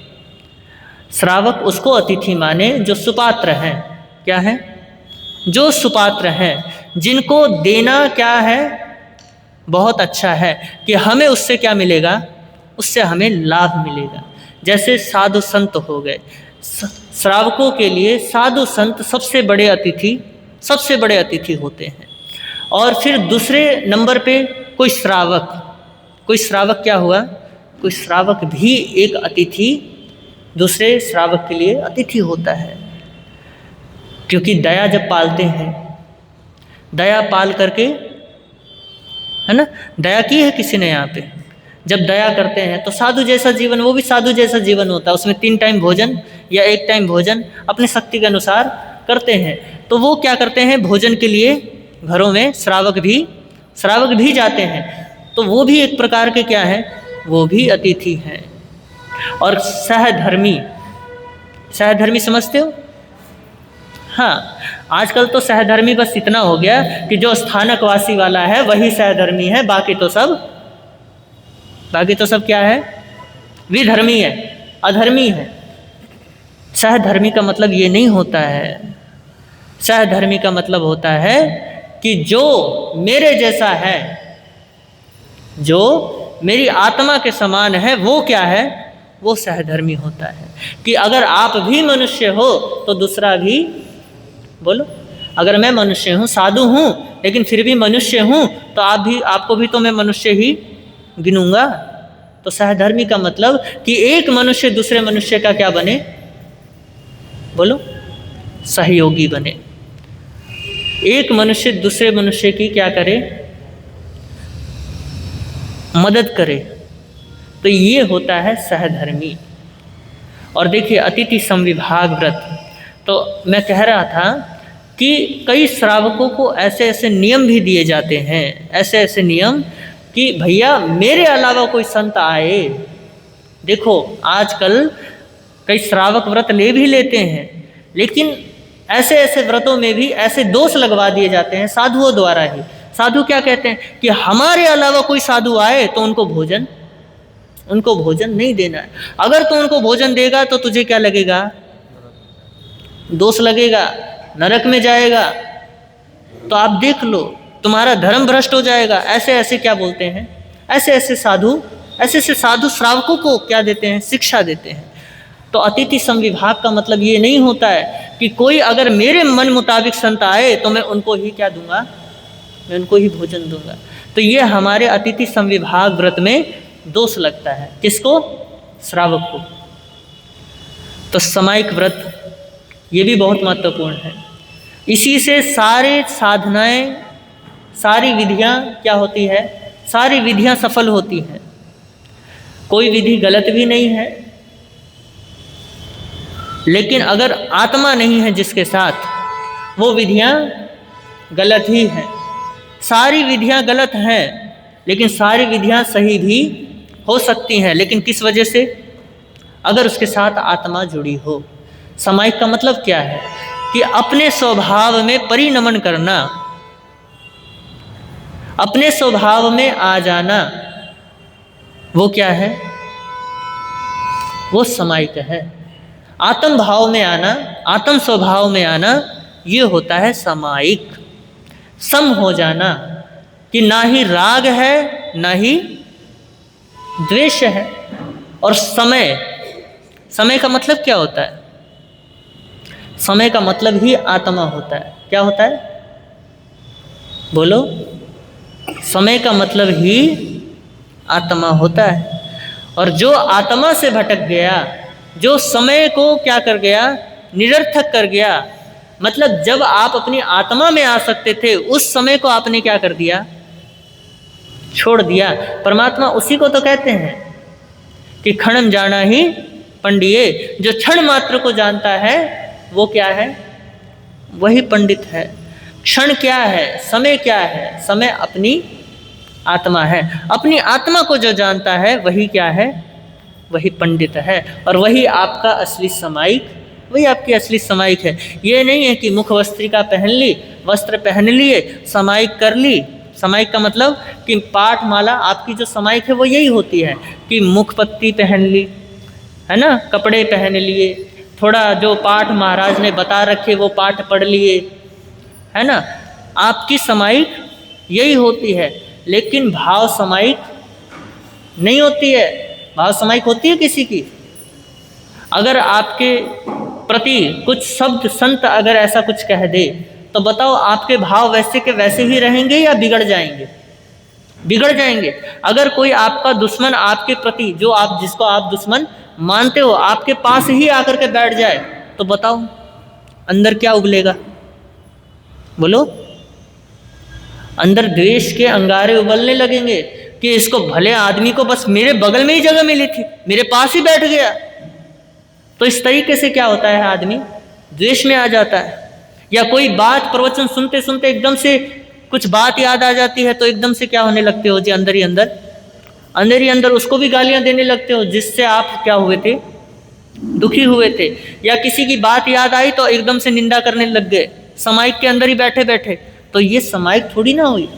C: श्रावक उसको अतिथि माने जो सुपात्र हैं। क्या है? जो सुपात्र हैं, जिनको देना क्या है, बहुत अच्छा है कि हमें उससे क्या मिलेगा, उससे हमें लाभ मिलेगा। जैसे साधु संत हो गए, श्रावकों के लिए साधु संत सबसे बड़े अतिथि होते हैं। और फिर दूसरे नंबर पे कोई श्रावक क्या हुआ, कोई श्रावक भी एक अतिथि, दूसरे श्रावक के लिए अतिथि होता है। क्योंकि दया जब पालते हैं, दया पाल करके, है ना, दया की है किसी ने यहाँ पे, जब दया करते हैं तो साधु जैसा जीवन, वो भी साधु जैसा जीवन होता है। उसमें 3 टाइम भोजन या 1 टाइम भोजन अपनी शक्ति के अनुसार करते हैं। तो वो क्या करते हैं, भोजन के लिए घरों में श्रावक भी जाते हैं। तो वो भी एक प्रकार के क्या है, वो भी अतिथि हैं। और सहधर्मी समझते हो? हाँ, आजकल तो सहधर्मी बस इतना हो गया कि जो स्थानक वासी वाला है वही सहधर्मी है, बाकी तो सब क्या है, विधर्मी है, अधर्मी है। सहधर्मी का मतलब ये नहीं होता है। सहधर्मी का मतलब होता है कि जो मेरे जैसा है, जो मेरी आत्मा के समान है, वो क्या है, वो सहधर्मी होता है। कि अगर आप भी मनुष्य हो तो दूसरा भी, बोलो, अगर मैं मनुष्य हूँ, साधु हूँ, लेकिन फिर भी मनुष्य हूँ, तो आपको भी तो मैं मनुष्य ही गिनूंगा। तो सहधर्मी का मतलब कि एक मनुष्य दूसरे मनुष्य का क्या बने, बोलो, सहयोगी बने। एक मनुष्य दूसरे मनुष्य की क्या करे, मदद करे। तो ये होता है सहधर्मी। और देखिए अतिथि संविभाग व्रत, तो मैं कह रहा था कि कई श्रावकों को ऐसे ऐसे नियम भी दिए जाते हैं, ऐसे नियम कि भैया मेरे अलावा कोई संत आए। देखो आजकल कई श्रावक व्रत भी लेते हैं, लेकिन ऐसे व्रतों में भी ऐसे दोष लगवा दिए जाते हैं साधुओं द्वारा ही। साधु क्या कहते हैं कि हमारे अलावा कोई साधु आए तो उनको भोजन नहीं देना है। अगर तू उनको भोजन देगा तो तुझे क्या लगेगा, दोष लगेगा, नरक में जाएगा। तो आप देख लो, तुम्हारा धर्म भ्रष्ट हो जाएगा। ऐसे क्या बोलते हैं, ऐसे साधु श्रावकों को क्या देते हैं, शिक्षा देते हैं। तो अतिथि संविभाग का मतलब ये नहीं होता है कि कोई अगर मेरे मन मुताबिक संत आए तो मैं उनको ही क्या दूंगा, मैं उनको ही भोजन दूंगा। तो ये हमारे अतिथि संविभाग व्रत में दोष लगता है। किसको? श्रावक को। तो सामायिक व्रत ये भी बहुत महत्वपूर्ण है। इसी से सारे साधनाएं, सारी विधियां क्या होती है, सारी विधियां सफल होती हैं। कोई विधि गलत भी नहीं है, लेकिन अगर आत्मा नहीं है जिसके साथ, वो विधियां गलत ही हैं। सारी विधियां गलत हैं, लेकिन सारी विधियां सही भी हो सकती हैं, लेकिन किस वजह से? अगर उसके साथ आत्मा जुड़ी हो। सामायिक का मतलब क्या है कि अपने स्वभाव में परिणमन करना, अपने स्वभाव में आ जाना, वो क्या है? वो सामायिक है। आत्म भाव में आना, आत्म स्वभाव में आना, ये होता है सामायिक। सम हो जाना कि ना ही राग है ना ही द्वेष है। और समय, समय का मतलब क्या होता है? समय का मतलब ही आत्मा होता है। क्या होता है? बोलो। समय का मतलब ही आत्मा होता है। और जो आत्मा से भटक गया, जो समय को क्या कर गया? निरर्थक कर गया। मतलब जब आप अपनी आत्मा में आ सकते थे, उस समय को आपने क्या कर दिया? छोड़ दिया। परमात्मा उसी को तो कहते हैं कि क्षणम जाना ही पंडिये। जो क्षण मात्र को जानता है वो क्या है? वही पंडित है। क्षण क्या है? समय क्या है? समय अपनी आत्मा है। अपनी आत्मा को जो जानता है वही क्या है? वही पंडित है। और वही आपका असली सामायिक, वही आपकी असली सामायिक है। ये नहीं है कि मुख वस्त्रिका पहन ली, वस्त्र पहन लिए, सामायिक कर ली। सामायिक का मतलब कि पाठमाला आपकी जो सामायिक है वो यही होती है कि मुख पत्ती पहन ली, है ना, कपड़े पहन लिए, थोड़ा जो पाठ महाराज ने बता रखे वो पाठ पढ़ लिए, है ना। आपकी सामायिक यही होती है। लेकिन भाव सामायिक नहीं होती है। भाव सामायिक होती है किसी की? अगर आपके प्रति कुछ शब्द संत अगर ऐसा कुछ कह दे तो बताओ आपके भाव वैसे के वैसे ही रहेंगे या बिगड़ जाएंगे? बिगड़ जाएंगे। अगर कोई आपका दुश्मन आपके प्रति, जो आप जिसको आप दुश्मन मानते हो, आपके पास ही आकर के बैठ जाए तो बताओ अंदर क्या उबलेगा? बोलो। अंदर द्वेष के अंगारे उबलने लगेंगे कि इसको, भले आदमी को बस मेरे बगल में ही जगह मिली थी, मेरे पास ही बैठ गया। तो इस तरीके से क्या होता है? आदमी द्वेष में आ जाता है। या कोई बात, प्रवचन सुनते सुनते एकदम से कुछ बात याद आ जाती है तो एकदम से क्या होने लगते हो जी? अंदर ही अंदर उसको भी गालियां देने लगते हो जिससे आप क्या हुए थे? दुखी हुए थे। या किसी की बात याद आई तो एकदम से निंदा करने लग गए, सामायिक के अंदर ही बैठे बैठे। तो ये सामायिक थोड़ी ना हुई।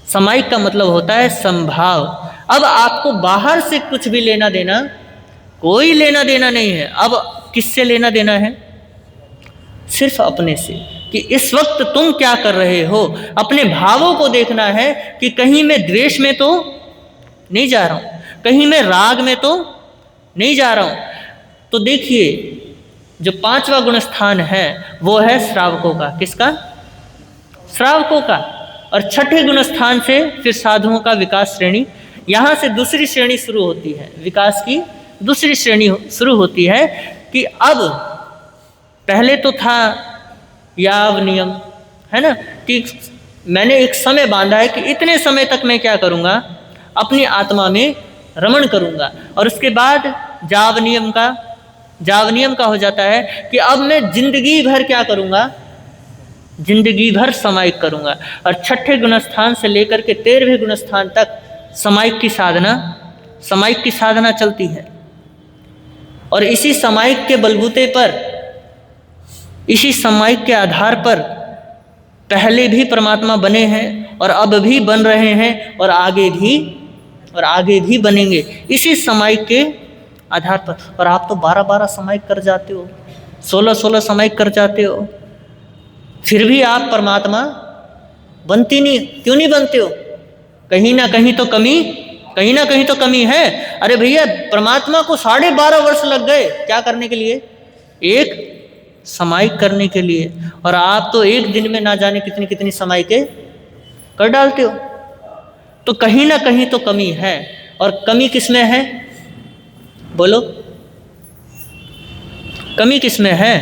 C: सामायिक का मतलब होता है संभाव। अब आपको बाहर से कुछ भी लेना देना, कोई लेना देना नहीं है। अब किससे लेना देना है? सिर्फ अपने से, कि इस वक्त तुम क्या कर रहे हो। अपने भावों को देखना है कि कहीं मैं द्वेष में तो नहीं जा रहा हूं, कहीं मैं राग में तो नहीं जा रहा हूं। तो देखिए, जो 5वां गुण स्थान है वो है श्रावकों का। किसका? श्रावकों का। और 6ठे गुण स्थान से फिर साधुओं का विकास श्रेणी। यहां से दूसरी श्रेणी शुरू होती है, विकास की दूसरी श्रेणी शुरू होती है कि अब पहले तो था याव नियम, है ना, कि मैंने एक समय बांधा है कि इतने समय तक मैं क्या करूंगा? अपनी आत्मा में रमण करूंगा। और उसके बाद जाव नियम का हो जाता है कि अब मैं जिंदगी भर क्या करूंगा? जिंदगी भर सामायिक करूंगा। और 6ठे गुणस्थान से लेकर के 13वें गुणस्थान तक सामायिक की साधना चलती है। और इसी सामायिक के बलबूते पर, इसी सामायिक के आधार पर पहले भी परमात्मा बने हैं और अब भी बन रहे हैं और आगे भी बनेंगे, इसी सामायिक के आधार पर। और आप तो 12-12 सामायिक कर जाते हो, 16-16 सामायिक कर जाते हो, फिर भी आप परमात्मा बनती नहीं। क्यों नहीं बनते हो? कहीं ना कहीं तो कमी है। अरे भैया, परमात्मा को 12.5 वर्ष लग गए क्या करने के लिए? एक सामायिक करने के लिए। और आप तो एक दिन में ना जाने कितनी कितनी सामायिकें कर डालते हो। तो कहीं ना कहीं तो कमी है। और कमी किसमें है? बोलो, कमी किसमें है?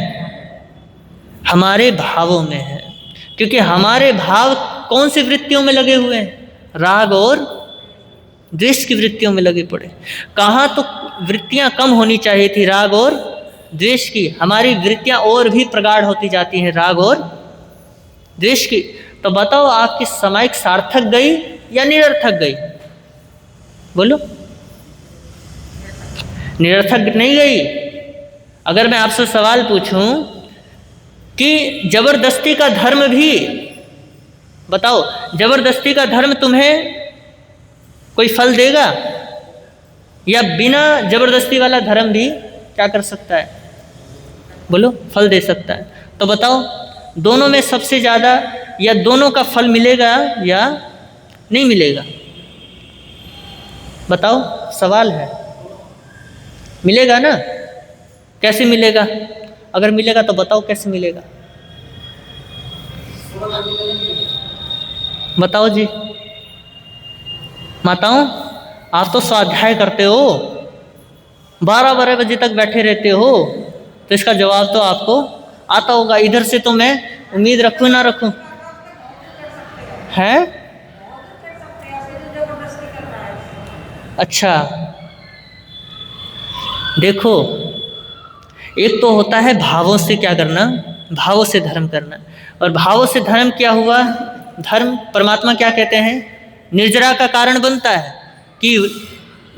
C: हमारे भावों में है, क्योंकि हमारे भाव कौन सी वृत्तियों में लगे हुए हैं? राग और द्वेष की वृत्तियों में लगे पड़े। कहाँ तो वृत्तियां कम होनी चाहिए थी राग और द्वेष की, हमारी वृत्तियां और भी प्रगाढ़ होती जाती हैं राग और द्वेष की। तो बताओ आपकी सामायिक सार्थक गई या निरर्थक गई? बोलो। निरर्थक नहीं गई। अगर मैं आपसे सवाल पूछूं कि जबरदस्ती का धर्म भी, बताओ जबरदस्ती का धर्म तुम्हें कोई फल देगा, या बिना जबरदस्ती वाला धर्म भी क्या कर सकता है? बोलो, फल दे सकता है। तो बताओ दोनों में सबसे ज़्यादा या दोनों का फल मिलेगा या नहीं मिलेगा? बताओ, सवाल है। मिलेगा ना? कैसे मिलेगा? अगर मिलेगा तो बताओ कैसे मिलेगा? बताओ जी। माताओं, आप तो स्वाध्याय करते हो, 12-12 बजे तक बैठे रहते हो, तो इसका जवाब तो आपको आता होगा। इधर से तो मैं उम्मीद रखूं ना रखूं? है? अच्छा, देखो, एक तो होता है भावों से क्या करना, भावों से धर्म करना। और भावों से धर्म क्या हुआ? धर्म परमात्मा क्या कहते हैं? निर्जरा का कारण बनता है कि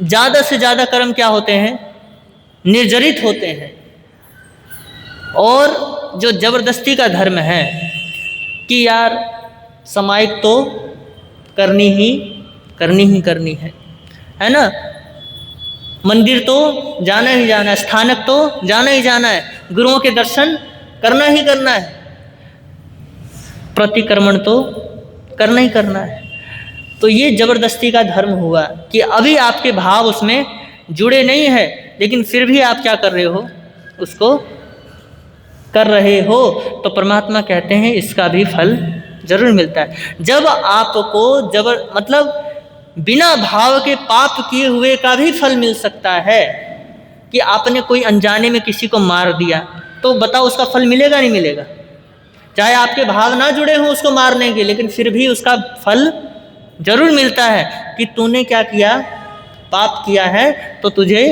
C: ज़्यादा से ज़्यादा कर्म क्या होते हैं? निर्जरित होते हैं। और जो जबरदस्ती का धर्म है कि यार सामायिक तो करनी ही है ना, मंदिर तो जाना ही जाना है, स्थानक तो जाना ही जाना है, गुरुओं के दर्शन करना ही करना है, प्रतिक्रमण तो करना ही करना है। तो ये जबरदस्ती का धर्म हुआ कि अभी आपके भाव उसमें जुड़े नहीं है, लेकिन फिर भी आप क्या कर रहे हो? उसको कर रहे हो। तो परमात्मा कहते हैं इसका भी फल जरूर मिलता है। जब आपको मतलब बिना भाव के पाप किए हुए का भी फल मिल सकता है कि आपने कोई अनजाने में किसी को मार दिया, तो बताओ उसका फल मिलेगा नहीं मिलेगा? चाहे आपके भाव ना जुड़े हों उसको मारने के, लेकिन फिर भी उसका फल जरूर मिलता है कि तूने क्या किया? पाप किया है, तो तुझे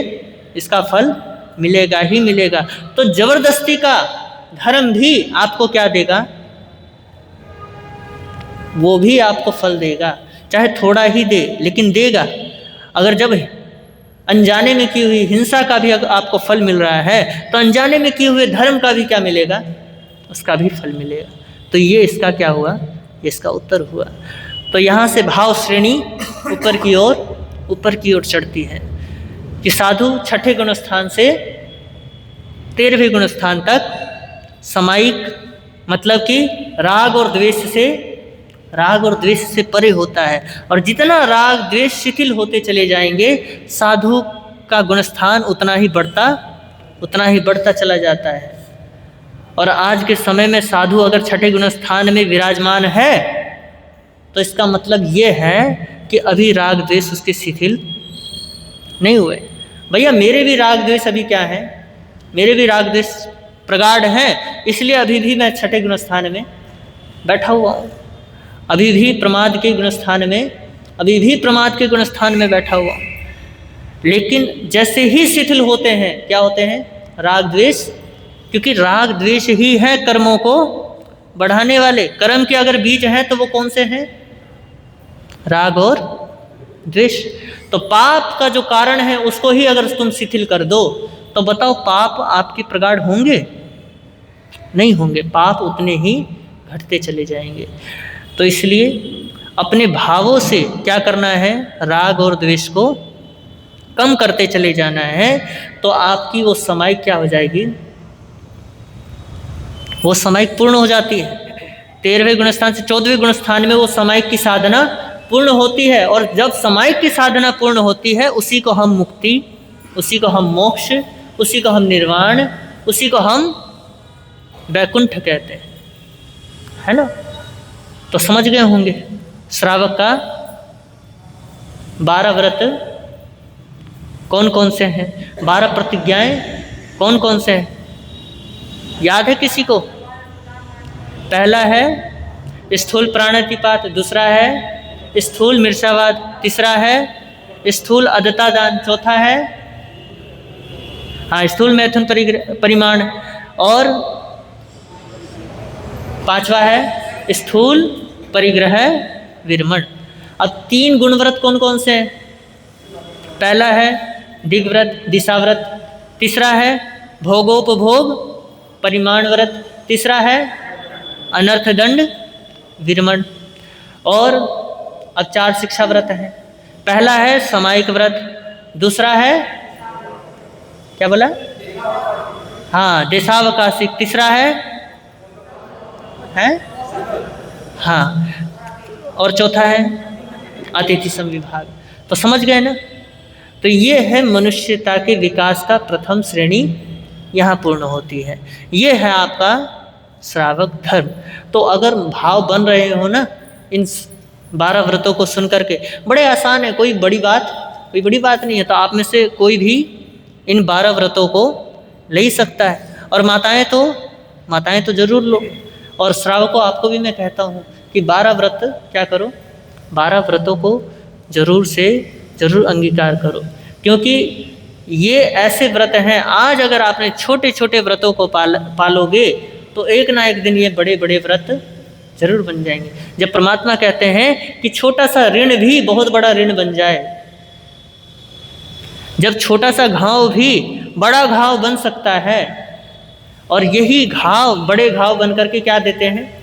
C: इसका फल मिलेगा ही मिलेगा। तो जबरदस्ती का धर्म भी आपको क्या देगा? वो भी आपको फल देगा, चाहे थोड़ा ही दे, लेकिन देगा। अगर जब अनजाने में की हुई हिंसा का भी आपको फल मिल रहा है, तो अनजाने में किए हुए धर्म का भी क्या मिलेगा? उसका भी फल मिलेगा। तो ये इसका क्या हुआ? ये इसका उत्तर हुआ। तो यहाँ से भाव श्रेणी ऊपर की ओर चढ़ती है कि साधु छठे गुणस्थान से 13वें गुणस्थान तक सामायिक, मतलब कि राग और द्वेष से परे होता है। और जितना राग द्वेष शिथिल होते चले जाएंगे, साधु का गुणस्थान उतना ही बढ़ता चला जाता है। और आज के समय में साधु अगर छठे गुणस्थान में विराजमान है, तो इसका मतलब ये है कि अभी राग द्वेष उसके शिथिल नहीं हुए। भैया मेरे भी राग द्वेष अभी क्या है? मेरे भी राग द्वेष प्रगाढ़ हैं, इसलिए अभी भी मैं छठे गुणस्थान में बैठा हुआ हूँ, अभी भी प्रमाद के गुणस्थान में बैठा हुआ हूँ। लेकिन जैसे ही शिथिल होते हैं, क्या होते हैं? राग द्वेष, क्योंकि राग द्वेष ही है कर्मों को बढ़ाने वाले। कर्म के अगर बीज हैं तो वो कौन से हैं? राग और द्वेष। तो पाप का जो कारण है उसको ही अगर तुम शिथिल कर दो, तो बताओ पाप आपके प्रगाढ़ होंगे? नहीं होंगे, पाप उतने ही घटते चले जाएंगे। तो इसलिए अपने भावों से क्या करना है? राग और द्वेष को कम करते चले जाना है। तो आपकी वो सामायिक क्या हो जाएगी? वो सामायिक पूर्ण हो जाती है। 13वें गुणस्थान से 14वें गुणस्थान में वो सामायिक की साधना पूर्ण होती है। और जब सामायिक की साधना पूर्ण होती है, उसी को हम मुक्ति, उसी को हम मोक्ष, उसी को हम निर्वाण, उसी को हम वैकुंठ कहते हैं, है ना? तो समझ गए होंगे श्रावक का 12 व्रत कौन कौन से हैं, 12 प्रतिज्ञाएं कौन कौन से हैं? याद है किसी को? पहला है स्थूल प्राणातिपात, दूसरा है स्थूल मिर्चावाद, तीसरा है स्थूल अदता दान, चौथा है स्थूल मैथुन परिमाण, और पांचवा है स्थूल परिग्रह विरमण। अब 3 गुणव्रत कौन कौन से हैं? पहला है दिग्व्रत, दिशाव्रत, तीसरा है भोगोपभोग परिमाण व्रत, तीसरा है अनर्थ दंड विरमण, और अब 4 शिक्षा व्रत है। पहला है सामायिक व्रत, दूसरा है क्या बोला? देशावकाशिक, तीसरा है और चौथा है अतिथि संविभाग। तो समझ गए ना? तो ये है मनुष्यता के विकास का प्रथम श्रेणी यहाँ पूर्ण होती है। ये है आपका श्रावक धर्म। तो अगर भाव बन रहे हो ना इन 12 व्रतों को सुन करके, बड़े आसान है, कोई बड़ी बात नहीं है। तो आप में से कोई भी इन 12 व्रतों को ले ही सकता है, और माताएं तो जरूर लो। और श्रावकों, आपको भी मैं कहता हूँ कि 12 व्रत क्या करो, 12 व्रतों को जरूर अंगीकार करो, क्योंकि ये ऐसे व्रत हैं, आज अगर आपने छोटे छोटे व्रतों को पालोगे तो एक ना एक दिन ये बड़े बड़े व्रत जरूर बन जाएंगे। जब परमात्मा कहते हैं कि छोटा सा ऋण भी बहुत बड़ा ऋण बन जाए, जब छोटा सा घाव भी बड़ा घाव बन सकता है, और यही घाव बड़े घाव बन करके क्या देते हैं?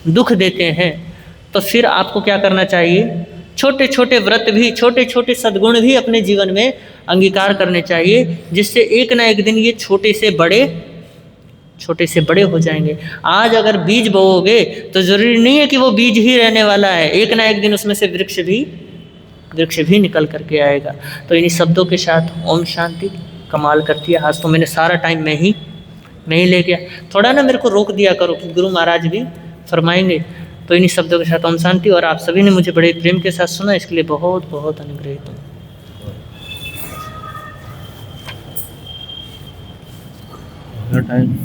C: दुख देते हैं। तो फिर आपको क्या करना चाहिए? छोटे छोटे व्रत भी, छोटे छोटे सद्गुण भी अपने जीवन में अंगीकार करने चाहिए, जिससे एक ना एक दिन ये छोटे से बड़े हो जाएंगे। आज अगर बीज बोओगे तो जरूरी नहीं है कि वो बीज ही रहने वाला है, एक ना एक दिन उसमें से वृक्ष भी निकल करके आएगा। तो इन्हीं शब्दों के साथ ओम शांति कमाल करती है। आज तो मैंने सारा टाइम मैं ही ले गया, थोड़ा ना मेरे को रोक दिया करो कि गुरु महाराज भी फरमाएंगे। तो इन्हीं शब्दों के साथ ओम शांति। और आप सभी ने मुझे बड़े प्रेम के साथ सुना, इसके लिए बहुत बहुत अनुग्रहित हूँ।
A: टाइम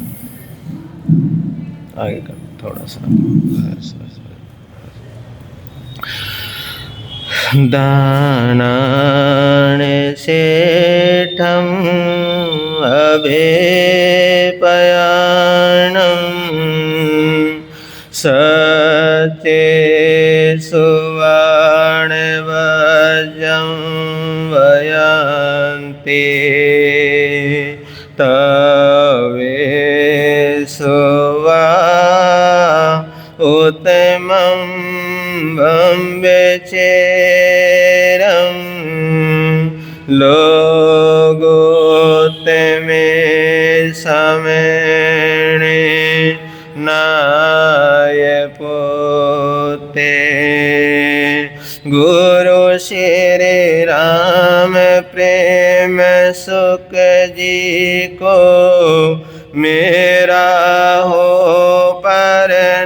A: आगे का थोड़ा सा दानान सेठम अभेपयाणं सचे सुवर्णवजं वयन्ते तवे सुवा उत्तमं वम्बचेरं लोगोत्तमे समेणे नायपोते गुरु श्री राम प्रेम सुख जी को मेरा हो परनाम,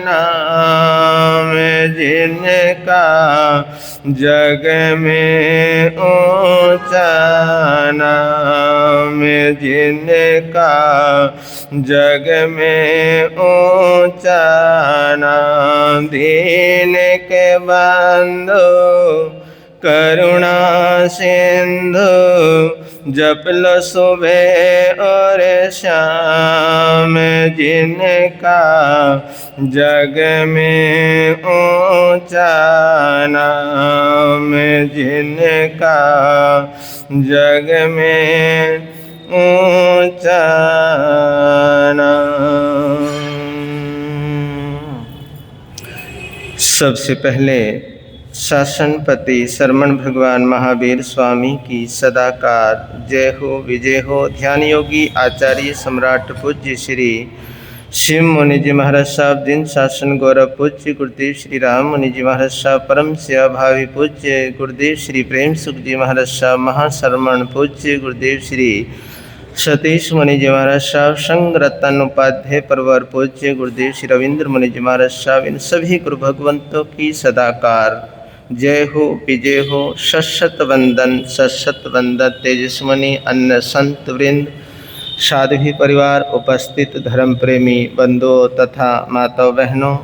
A: जिनका जग में ऊंचा नाम, जिनका जग में ऊंचा नाम। दीन के बंधु करुणा सिंधु जपल सुबह और शाम, जिनका जग में ऊंचा नाम, जिनका जग में ऊंचा नाम। सबसे पहले शासनपति शरमण भगवान महावीर स्वामी की सदाकार जय हो विजय हो। ध्यान योगी आचार्य सम्राट पूज्य श्री शिव मुनि जी महाराज साहब, दिन शासन गौरव पूज्य गुरुदेव श्री राम मुनि जी महाराज साहब, परम सेवा भावी पूज्य गुरुदेव श्री प्रेम सुख जी महाराज साहब, महाशरमण पूज्य गुरुदेव श्री सतीश मुनि जी महाराज साहब, संग रतन उपाध्याय परवर पूज्य गुरुदेव श्री रविंद्र मुनि जी महाराज साहब, इन सभी गुरु भगवंतों की सदाकार जय हो विजय हो। सशत वंदन तेजस्वनी अन्य संत वृंद, साध्वी परिवार, उपस्थित धर्म प्रेमी बंधुओं तथा माताओं बहनों,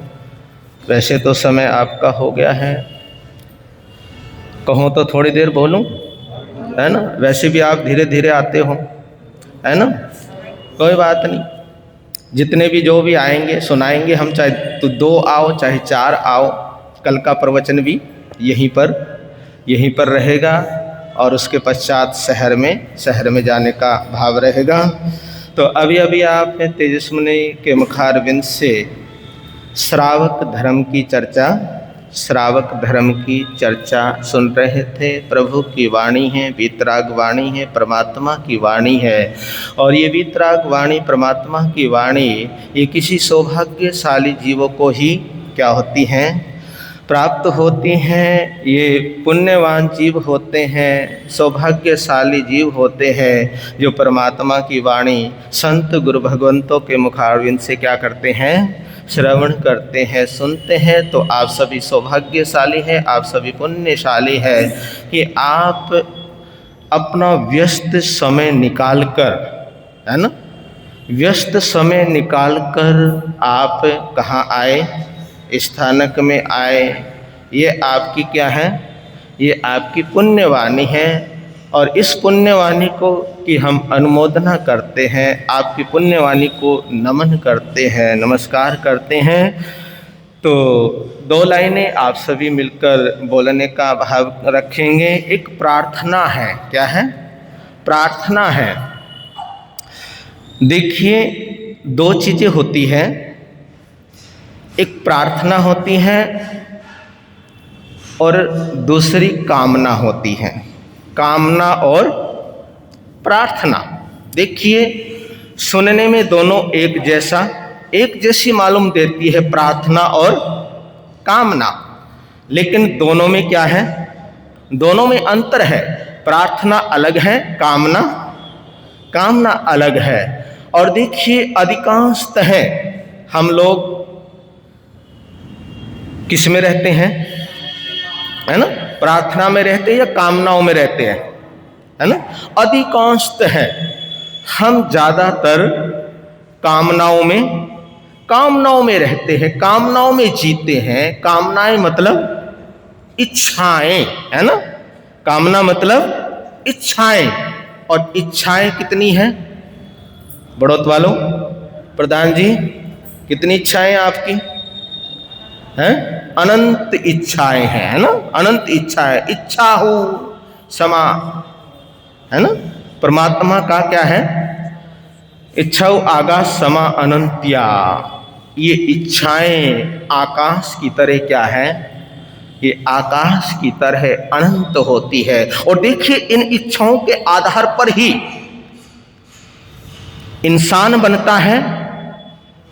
A: वैसे तो समय आपका हो गया है, कहूँ तो थोड़ी देर बोलूँ, है ना। वैसे भी आप धीरे धीरे आते हो, है ना, कोई बात नहीं। जितने भी जो भी आएंगे सुनाएंगे हम, चाहे तो 2 आओ चाहे 4 आओ, कल का प्रवचन भी यहीं पर रहेगा और उसके पश्चात शहर में जाने का भाव रहेगा। तो अभी आपने तेजस्विनी के मुखारविंद से श्रावक धर्म की चर्चा सुन रहे थे। प्रभु की वाणी है, वीतराग वाणी है, परमात्मा की वाणी है। और ये वीतराग वाणी, परमात्मा की वाणी, ये किसी सौभाग्यशाली जीवों को ही क्या होती हैं, प्राप्त होती हैं। ये पुण्यवान जीव होते हैं, सौभाग्यशाली जीव होते हैं, जो परमात्मा की वाणी संत गुरु भगवंतों के मुखारविंद से क्या करते हैं, श्रवण करते हैं, सुनते हैं। तो आप सभी सौभाग्यशाली हैं, आप सभी पुण्यशाली हैं कि आप अपना व्यस्त समय निकाल कर, है ना, व्यस्त समय निकाल कर आप कहाँ आए, स्थानक में आए। ये आपकी क्या है, ये आपकी पुण्यवाणी है। और इस पुण्यवाणी को कि हम अनुमोदना करते हैं, आपकी पुण्यवाणी को नमन करते हैं, नमस्कार करते हैं। तो 2 लाइनें आप सभी मिलकर बोलने का भाव रखेंगे। एक प्रार्थना है, क्या है, प्रार्थना है। देखिए 2 चीज़ें होती हैं, एक प्रार्थना होती है और दूसरी कामना होती है, कामना और प्रार्थना। देखिए सुनने में दोनों एक जैसी मालूम देती है, प्रार्थना और कामना, लेकिन दोनों में क्या है, दोनों में अंतर है। प्रार्थना अलग है, कामना अलग है। और देखिए अधिकांशतः हम लोग किस में रहते हैं, है ना, प्रार्थना में रहते हैं या कामनाओं में रहते हैं, है ना। अधिकांशतः हम ज़्यादातर कामनाओं में रहते हैं, कामनाओं में जीते हैं। कामनाएं मतलब इच्छाएं, है ना, कामना मतलब इच्छाएं। और इच्छाएं कितनी हैं बड़ौत वालों, प्रधान जी, कितनी इच्छाएं आपकी हैं? अनंत इच्छाएं हैं, है ना, अनंत इच्छाएं। इच्छा हो समा, है ना, परमात्मा का क्या है, इच्छा आकाश समा अनंत्या। ये इच्छाएं आकाश की तरह क्या है, ये आकाश की तरह अनंत होती है। और देखिए इन इच्छाओं के आधार पर ही इंसान बनता है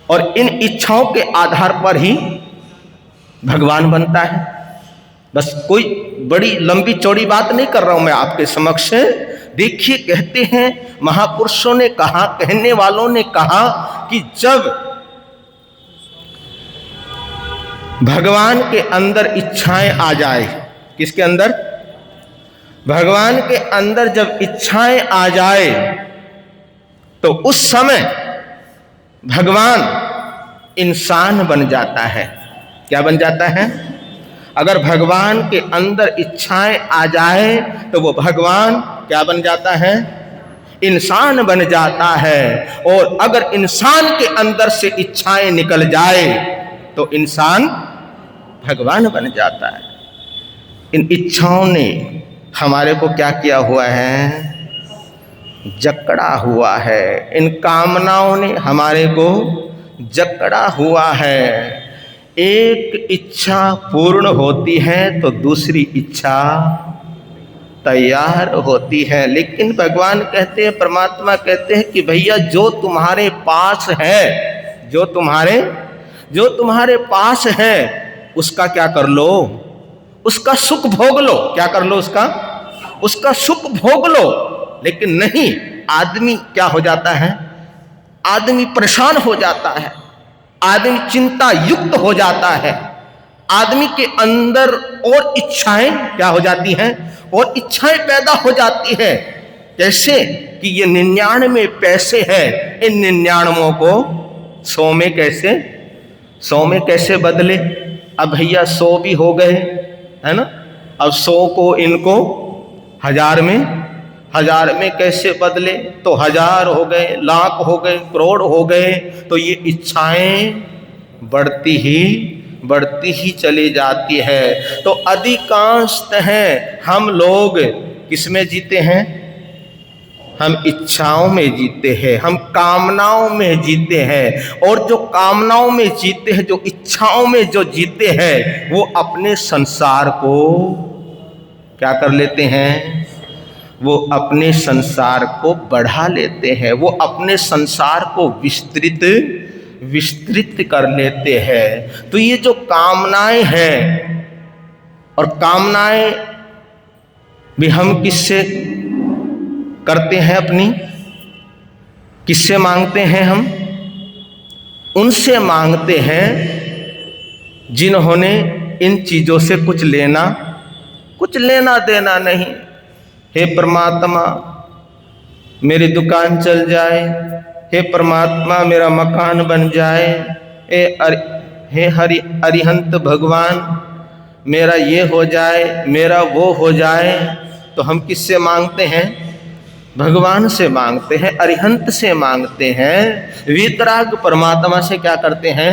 A: और इन इच्छाओं के आधार पर ही भगवान बनता है। बस कोई बड़ी लंबी चौड़ी बात नहीं कर रहा हूं मैं आपके समक्ष। देखिए कहते हैं महापुरुषों ने कहा, कहने वालों ने कहा कि जब भगवान के अंदर इच्छाएं आ जाए, किसके अंदर, भगवान के अंदर जब इच्छाएं आ जाए तो उस समय भगवान इंसान बन जाता है। क्या बन जाता है, अगर भगवान के अंदर इच्छाएं आ जाए तो वो भगवान क्या बन जाता है, इंसान बन जाता है। और अगर इंसान के अंदर से इच्छाएं निकल जाए तो इंसान भगवान बन जाता है। इन इच्छाओं ने हमारे को क्या किया हुआ है, जकड़ा हुआ है। इन कामनाओं ने हमारे को जकड़ा हुआ है। एक इच्छा पूर्ण होती है तो दूसरी इच्छा तैयार होती है। लेकिन भगवान कहते हैं, परमात्मा कहते हैं कि भैया जो तुम्हारे पास है, जो तुम्हारे पास है उसका क्या कर लो, उसका सुख भोग लो। क्या कर लो, उसका सुख भोग लो। लेकिन नहीं, आदमी क्या हो जाता है, आदमी परेशान हो जाता है, आदमी चिंता युक्त हो जाता है। आदमी के अंदर और इच्छाएं क्या हो जाती हैं, और इच्छाएं पैदा हो जाती है। कैसे कि ये 99 पैसे है, इन 99 को 100 में कैसे बदले। अब भैया 100 भी हो गए, है ना। अब 100 को इनको 1000 में कैसे बदले, तो 1000 हो गए, लाख हो गए, करोड़ हो गए। तो ये इच्छाएं बढ़ती ही चली जाती है। तो अधिकांशतः हम लोग किस में जीते हैं? हम इच्छाओं में जीते हैं, हम कामनाओं में जीते हैं। और जो कामनाओं में जीते हैं, जो इच्छाओं में जो जीते हैं, वो अपने संसार को क्या कर लेते हैं? वो अपने संसार को बढ़ा लेते हैं, वो अपने संसार को विस्तृत कर लेते हैं। तो ये जो कामनाएं हैं, और कामनाएं भी हम किससे करते हैं? अपनी किससे मांगते हैं? हम उनसे मांगते हैं जिन्होंने इन चीजों से कुछ लेना देना नहीं। हे परमात्मा मेरी दुकान चल जाए, हे परमात्मा मेरा मकान बन जाए, हे अरिहंत भगवान मेरा ये हो जाए, मेरा वो हो जाए। तो हम किससे मांगते हैं? भगवान से मांगते हैं, अरिहंत से मांगते हैं। वीतराग परमात्मा से क्या करते हैं?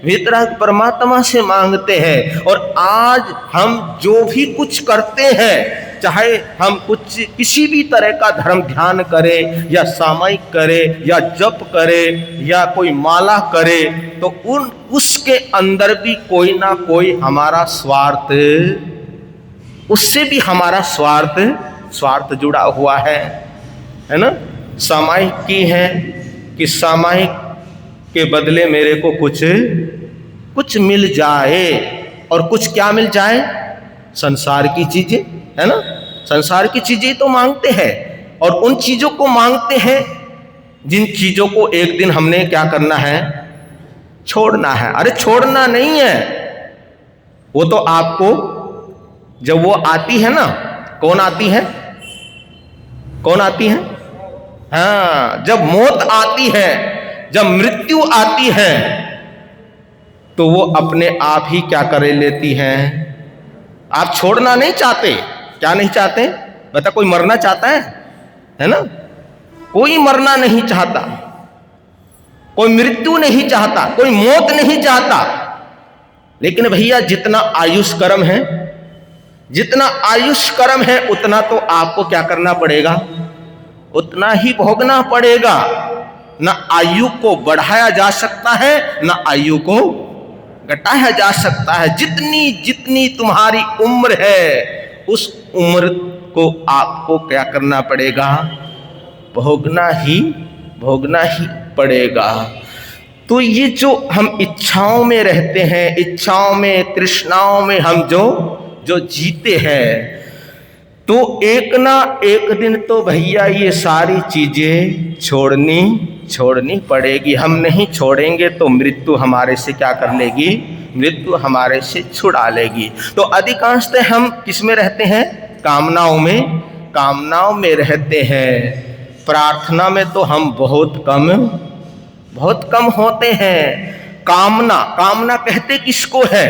A: वीतराग परमात्मा से मांगते हैं। और आज हम जो भी कुछ करते हैं, चाहे हम किसी भी तरह का धर्म ध्यान करें, या सामायिक करें, या जप करें, या कोई माला करें, तो उसके अंदर भी कोई ना कोई हमारा स्वार्थ, उससे भी हमारा स्वार्थ जुड़ा हुआ है ना। सामायिक की है कि सामायिक के बदले मेरे को कुछ मिल जाए। और कुछ क्या मिल जाए? संसार की चीजें, है ना। संसार की चीजें तो मांगते हैं, और उन चीजों को मांगते हैं जिन चीजों को एक दिन हमने क्या करना है? छोड़ना है। अरे छोड़ना नहीं है, वो तो आपको जब वो आती है ना, कौन आती है? हाँ, जब मौत आती है, जब मृत्यु आती है, तो वो अपने आप ही क्या कर लेती है। आप छोड़ना नहीं चाहते, क्या नहीं चाहते? बता, कोई मरना चाहता है ना? कोई मरना नहीं चाहता, कोई मृत्यु नहीं चाहता, कोई मौत नहीं चाहता। लेकिन भैया जितना आयुष कर्म है, उतना तो आपको क्या करना पड़ेगा? उतना ही भोगना पड़ेगा। ना आयु को बढ़ाया जा सकता है, ना आयु को घटाया जा सकता है। जितनी तुम्हारी उम्र है, उस उम्र को आपको क्या करना पड़ेगा? भोगना ही पड़ेगा। तो ये जो हम इच्छाओं में रहते हैं, इच्छाओं में, तृष्णाओं में हम जो जीते हैं, तो एक ना एक दिन तो भैया ये सारी चीजें छोड़नी पड़ेगी। हम नहीं छोड़ेंगे तो मृत्यु हमारे से क्या कर लेगी? मृत्यु हमारे से छुड़ा लेगी। तो अधिकांशतः हम किस में रहते हैं? कामनाओं में रहते हैं। प्रार्थना में तो हम बहुत कम होते हैं। कामना कहते किसको है?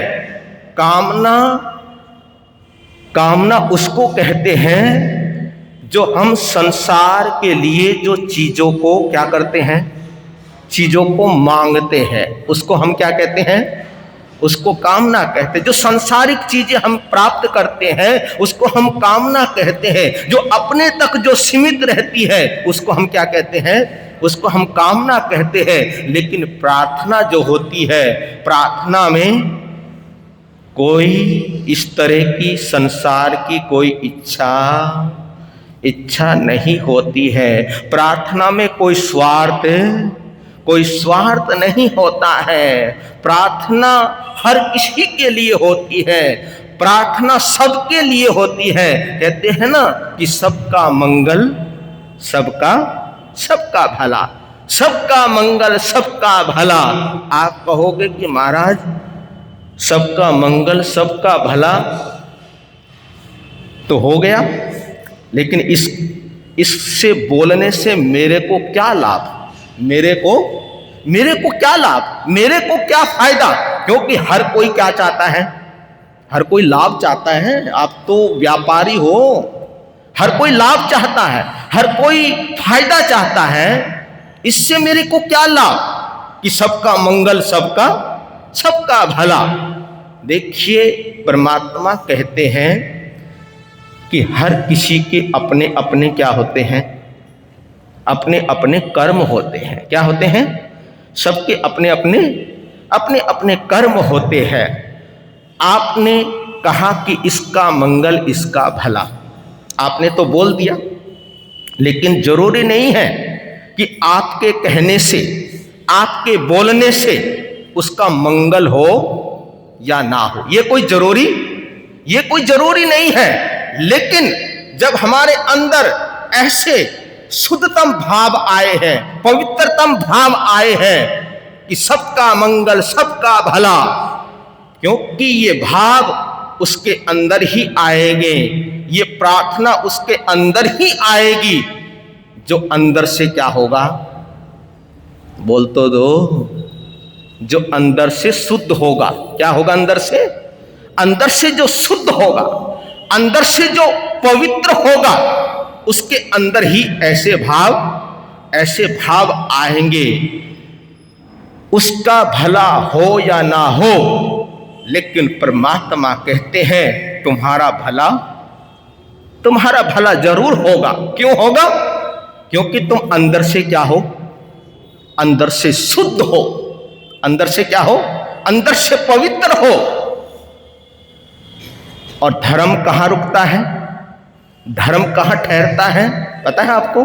A: कामना उसको कहते हैं जो हम संसार के लिए जो चीजों को क्या करते हैं? चीजों को मांगते हैं, उसको हम क्या कहते हैं? उसको कामना कहते हैं। जो सांसारिक चीजें हम प्राप्त करते हैं, उसको हम कामना कहते हैं। जो अपने तक जो सीमित रहती है, उसको हम क्या कहते हैं? उसको हम कामना कहते हैं। लेकिन प्रार्थना जो होती है, प्रार्थना में कोई इस तरह की संसार की कोई इच्छा नहीं होती है। प्रार्थना में कोई स्वार्थ नहीं होता है। प्रार्थना हर किसी के लिए होती है, प्रार्थना सबके लिए होती है। कहते हैं ना कि सबका मंगल, सबका भला, सबका मंगल, सबका भला। आप कहोगे कि महाराज सबका मंगल, सबका भला तो हो गया, लेकिन इससे बोलने से मेरे को क्या लाभ, मेरे को क्या लाभ, मेरे को क्या फायदा? क्योंकि हर कोई क्या चाहता है, हर कोई लाभ चाहता है। आप तो व्यापारी हो, हर कोई लाभ चाहता है, हर कोई फायदा चाहता है। इससे मेरे को क्या लाभ कि सबका मंगल, सबका भला। देखिए, परमात्मा कहते हैं कि हर किसी के अपने अपने क्या होते हैं, अपने अपने कर्म होते हैं। क्या होते हैं? सबके अपने अपने कर्म होते हैं। आपने कहा कि इसका मंगल, इसका भला, आपने तो बोल दिया, लेकिन जरूरी नहीं है कि आपके कहने से, आपके बोलने से उसका मंगल हो या ना हो। ये कोई जरूरी नहीं है। लेकिन जब हमारे अंदर ऐसे शुद्धतम भाव आए हैं, पवित्रतम भाव आए हैं कि सबका मंगल, सबका भला, क्योंकि ये भाव उसके अंदर ही आएंगे, ये प्रार्थना उसके अंदर ही आएगी, जो अंदर से क्या होगा, बोल तो दो, जो अंदर से शुद्ध होगा। क्या होगा? अंदर से जो शुद्ध होगा, अंदर से जो पवित्र होगा, उसके अंदर ही ऐसे भाव आएंगे। उसका भला हो या ना हो, लेकिन परमात्मा कहते हैं तुम्हारा भला जरूर होगा। क्यों होगा? क्योंकि तुम अंदर से क्या हो, अंदर से शुद्ध हो, अंदर से क्या हो, अंदर से पवित्र हो। और धर्म कहाँ रुकता है, धर्म कहाँ ठहरता है, पता है आपको?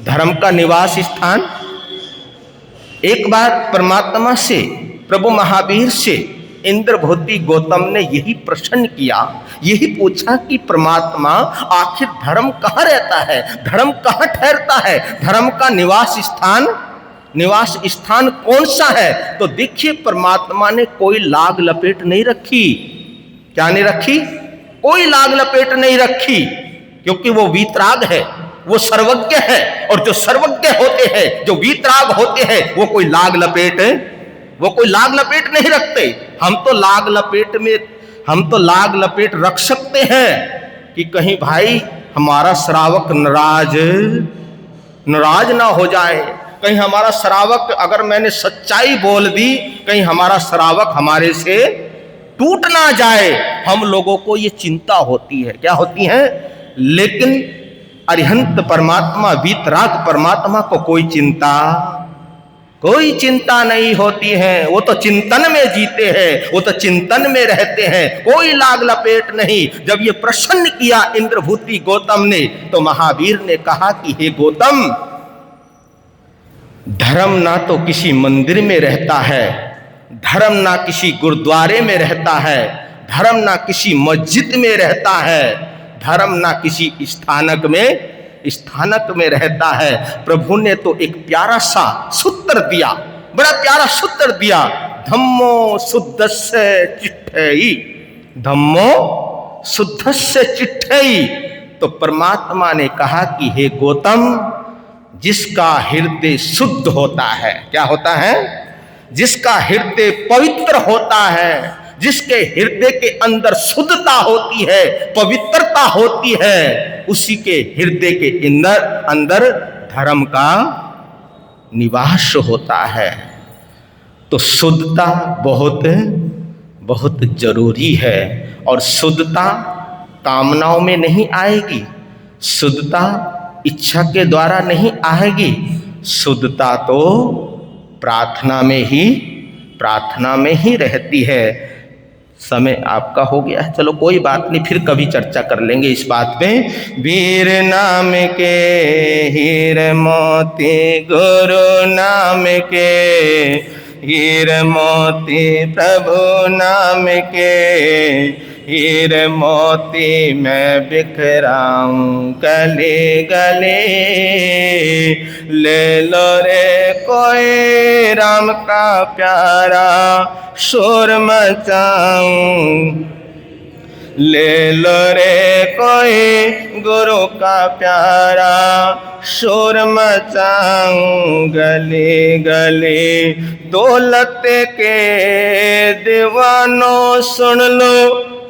A: धर्म का निवास स्थान। एक बार परमात्मा से, प्रभु महावीर से इंद्रभूति गौतम ने यही प्रश्न किया, यही पूछा कि परमात्मा आखिर धर्म कहाँ रहता है, धर्म कहाँ ठहरता है, धर्म का निवास स्थान कौन सा है? तो देखिए, परमात्मा ने कोई लाग लपेट नहीं रखी। क्या नहीं रखी? कोई लाग लपेट नहीं रखी, क्योंकि वो वीतराग है, वो सर्वज्ञ है। और जो सर्वज्ञ होते हैं, जो वीतराग होते हैं, वो कोई लाग लपेट नहीं रखते। हम तो लाग लपेट रख सकते हैं कि कहीं भाई हमारा श्रावक नाराज ना हो जाए, कहीं हमारा श्रावक, अगर मैंने सच्चाई बोल दी, कहीं हमारा श्रावक हमारे से टूट ना जाए। हम लोगों को ये चिंता होती है। क्या होती है? लेकिन अरिहंत परमात्मा, वीतराग परमात्मा को कोई चिंता नहीं होती है। वो तो चिंतन में जीते हैं, वो तो चिंतन में रहते हैं, कोई लाग लपेट नहीं। जब ये प्रश्न किया इंद्रभूति गौतम ने, तो महावीर ने कहा कि हे गौतम, धर्म ना तो किसी मंदिर में रहता है, धर्म ना किसी गुरुद्वारे में रहता है, धर्म ना किसी मस्जिद में रहता है, धर्म ना किसी स्थानक में रहता है। प्रभु ने तो एक प्यारा सा सूत्र दिया, बड़ा प्यारा सूत्र दिया, धम्मो शुद्धस्य चिट्ठेयि, धम्मो शुद्धस्य चिट्ठेयि। तो परमात्मा ने कहा कि हे गौतम, जिसका हृदय शुद्ध होता है, क्या होता है? जिसका हृदय पवित्र होता है, जिसके हृदय के अंदर शुद्धता होती है, पवित्रता होती है, उसी के हृदय के अंदर धर्म का निवास होता है। तो शुद्धता बहुत बहुत जरूरी है। और शुद्धता कामनाओं में नहीं आएगी, शुद्धता इच्छा के द्वारा नहीं आएगी, शुद्धता तो प्रार्थना में ही रहती है। समय आपका हो गया है, चलो कोई बात नहीं, फिर कभी चर्चा कर लेंगे इस बात पे। वीर नाम के हीरे मोती, गुरु नाम के हीरे मोती, प्रभु नाम के हीरे मोती, मैं बिखराऊं गले गले, ले लो रे कोई राम का प्यारा, शोर मचाऊं ले लो रे कोई गुरु का प्यारा, शोर मचाऊं गली गली। दौलत के दीवानों सुन लो,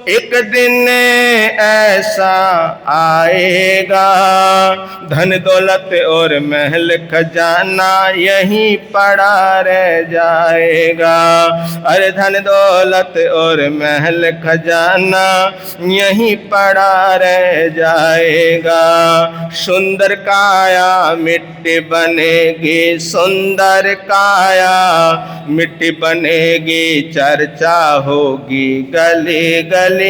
A: एक दिन ऐसा आएगा, धन दौलत और महल खजाना यहीं पड़ा रह जाएगा। अरे धन दौलत और महल खजाना यहीं पड़ा रह जाएगा। सुंदर काया मिट्टी बनेगी, सुंदर काया मिट्टी बनेगी, चर्चा होगी गली गली। ले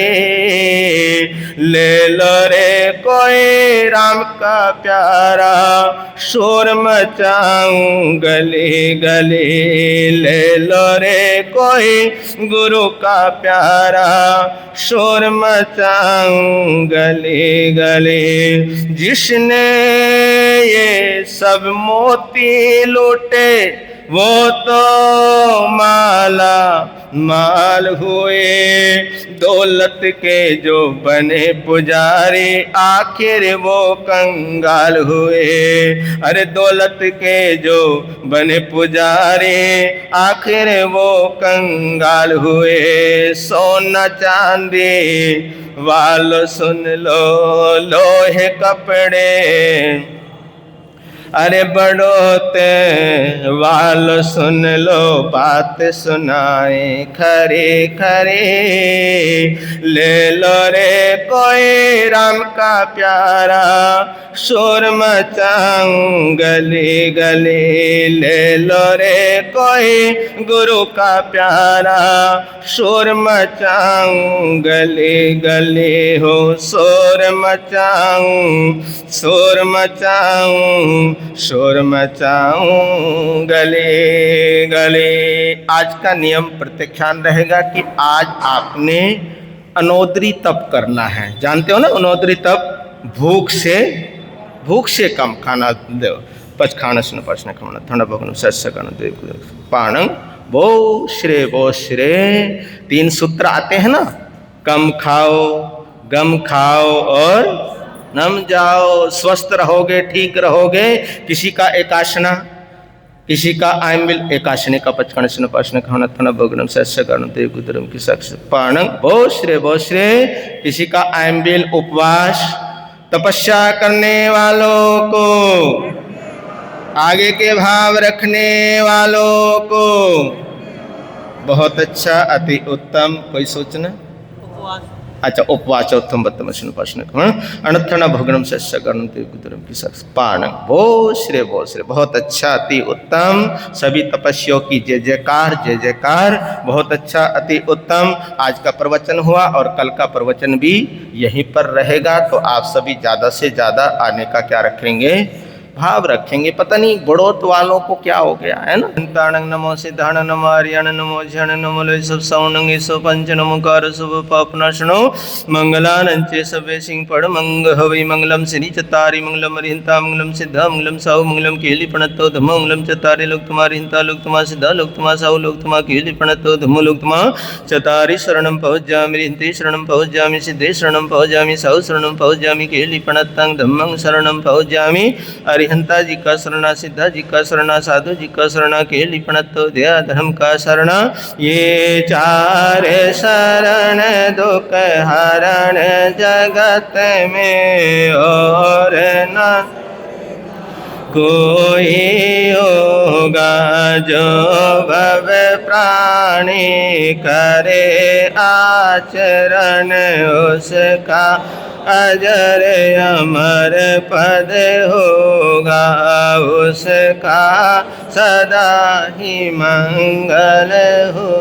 A: लो रे कोई राम का प्यारा, शोर मचाऊं गली गली। ले लो रे कोई गुरु का प्यारा, शोर मचाऊं गली गली। जिसने ये सब मोती लूटे वो तो माला माल हुए। दौलत के जो बने पुजारी आखिर वो कंगाल हुए। अरे दौलत के जो बने पुजारी आखिर वो कंगाल हुए। सोना चांदी वालों सुन लो, लोहे कपड़े अरे बड़ोते वाल सुन लो, बात सुनाए खरे खरे। ले लो रे कोई राम का प्यारा, शोर मचाऊं गली गली। ले लो रे कोई गुरु का प्यारा, शोर मचाऊं गली गली। हो शोर मचाऊं, शोर मचाऊं, शोर मचाऊं गले गले। आज का नियम प्रत्याख्यान रहेगा कि आज आपने अनोदरी तप करना है। जानते हो ना अनोदरी तप? भूख से कम खाना दो। पच खाना सुन पचना खाना ठंडा पकड़ सस्य पाणंग वो श्रे 3 सूत्र आते हैं ना, कम खाओ, गम खाओ और नम जाओ। स्वस्थ रहोगे, ठीक रहोगे। किसी का एकाशना, किसी का आयमिल एकाशने का पचकण सुन पाशना खाना थना भगनम सस्य कर्ण देव गुदरम की सक्ष पाणंग बोश्रे। किसी का आयमिल उपवास, तपस्या करने वालों को, आगे के भाव रखने वालों को बहुत अच्छा, अति उत्तम। कोई सोचना? अच्छा उपवास उत्तम बत्तम प्रश्न अनथना भगनम सस्य कर्णम देव गुदरम की सक्ष पाणंग बोश्रे। बहुत अच्छा, अति उत्तम। सभी तपस्वियों की जय जयकार, जय जयकार। बहुत अच्छा, अति उत्तम। आज का प्रवचन हुआ और कल का प्रवचन भी यहीं पर रहेगा, तो आप सभी ज़्यादा से ज़्यादा आने का क्या रखेंगे? भाव रखेंगे। पता नहीं बड़ोत वालों को क्या हो गया है ना। ताणंग नमो सिद्धाण नमो हरियाण नमो झण नमो लय सब सौनंग सो पंच नमो कार शुभ पापनाशनो मंगलानंचे सबे सिंह पड़ मंग हवै मंगलम श्री चतारी मंगलम हरिहंता मंगलम सिद्धा मंगलम साहु मंगलम केली प्रणतो धम्मो मंगलम चतारी लोक तुम्हारी हिंता लोक तुम्हा सिद्धा लोक तुम्हा साहु लोक तुम्हा केली प्रणतो धम्मो लोक तुम्हा चतारी शरणम पहुँचामि हिंते शरणम पहुँचामि सिद्धे शरणम पहुँचामि साहु शरणम पहुँचामि केली प्रणतं धम्मं शरणम पहुँचामि। हरिहंता जी का शरणा, सिद्धा जी का शरणा, साधु जी का शरणा, केली प्रणतो दया धर्म का शरणा। ये 4 शरण दुख हरण जगत में और न कोई होगा। जो भव प्राणी करे आचरण उसका अजर अमर पद होगा। उसका सदा ही मंगल हो।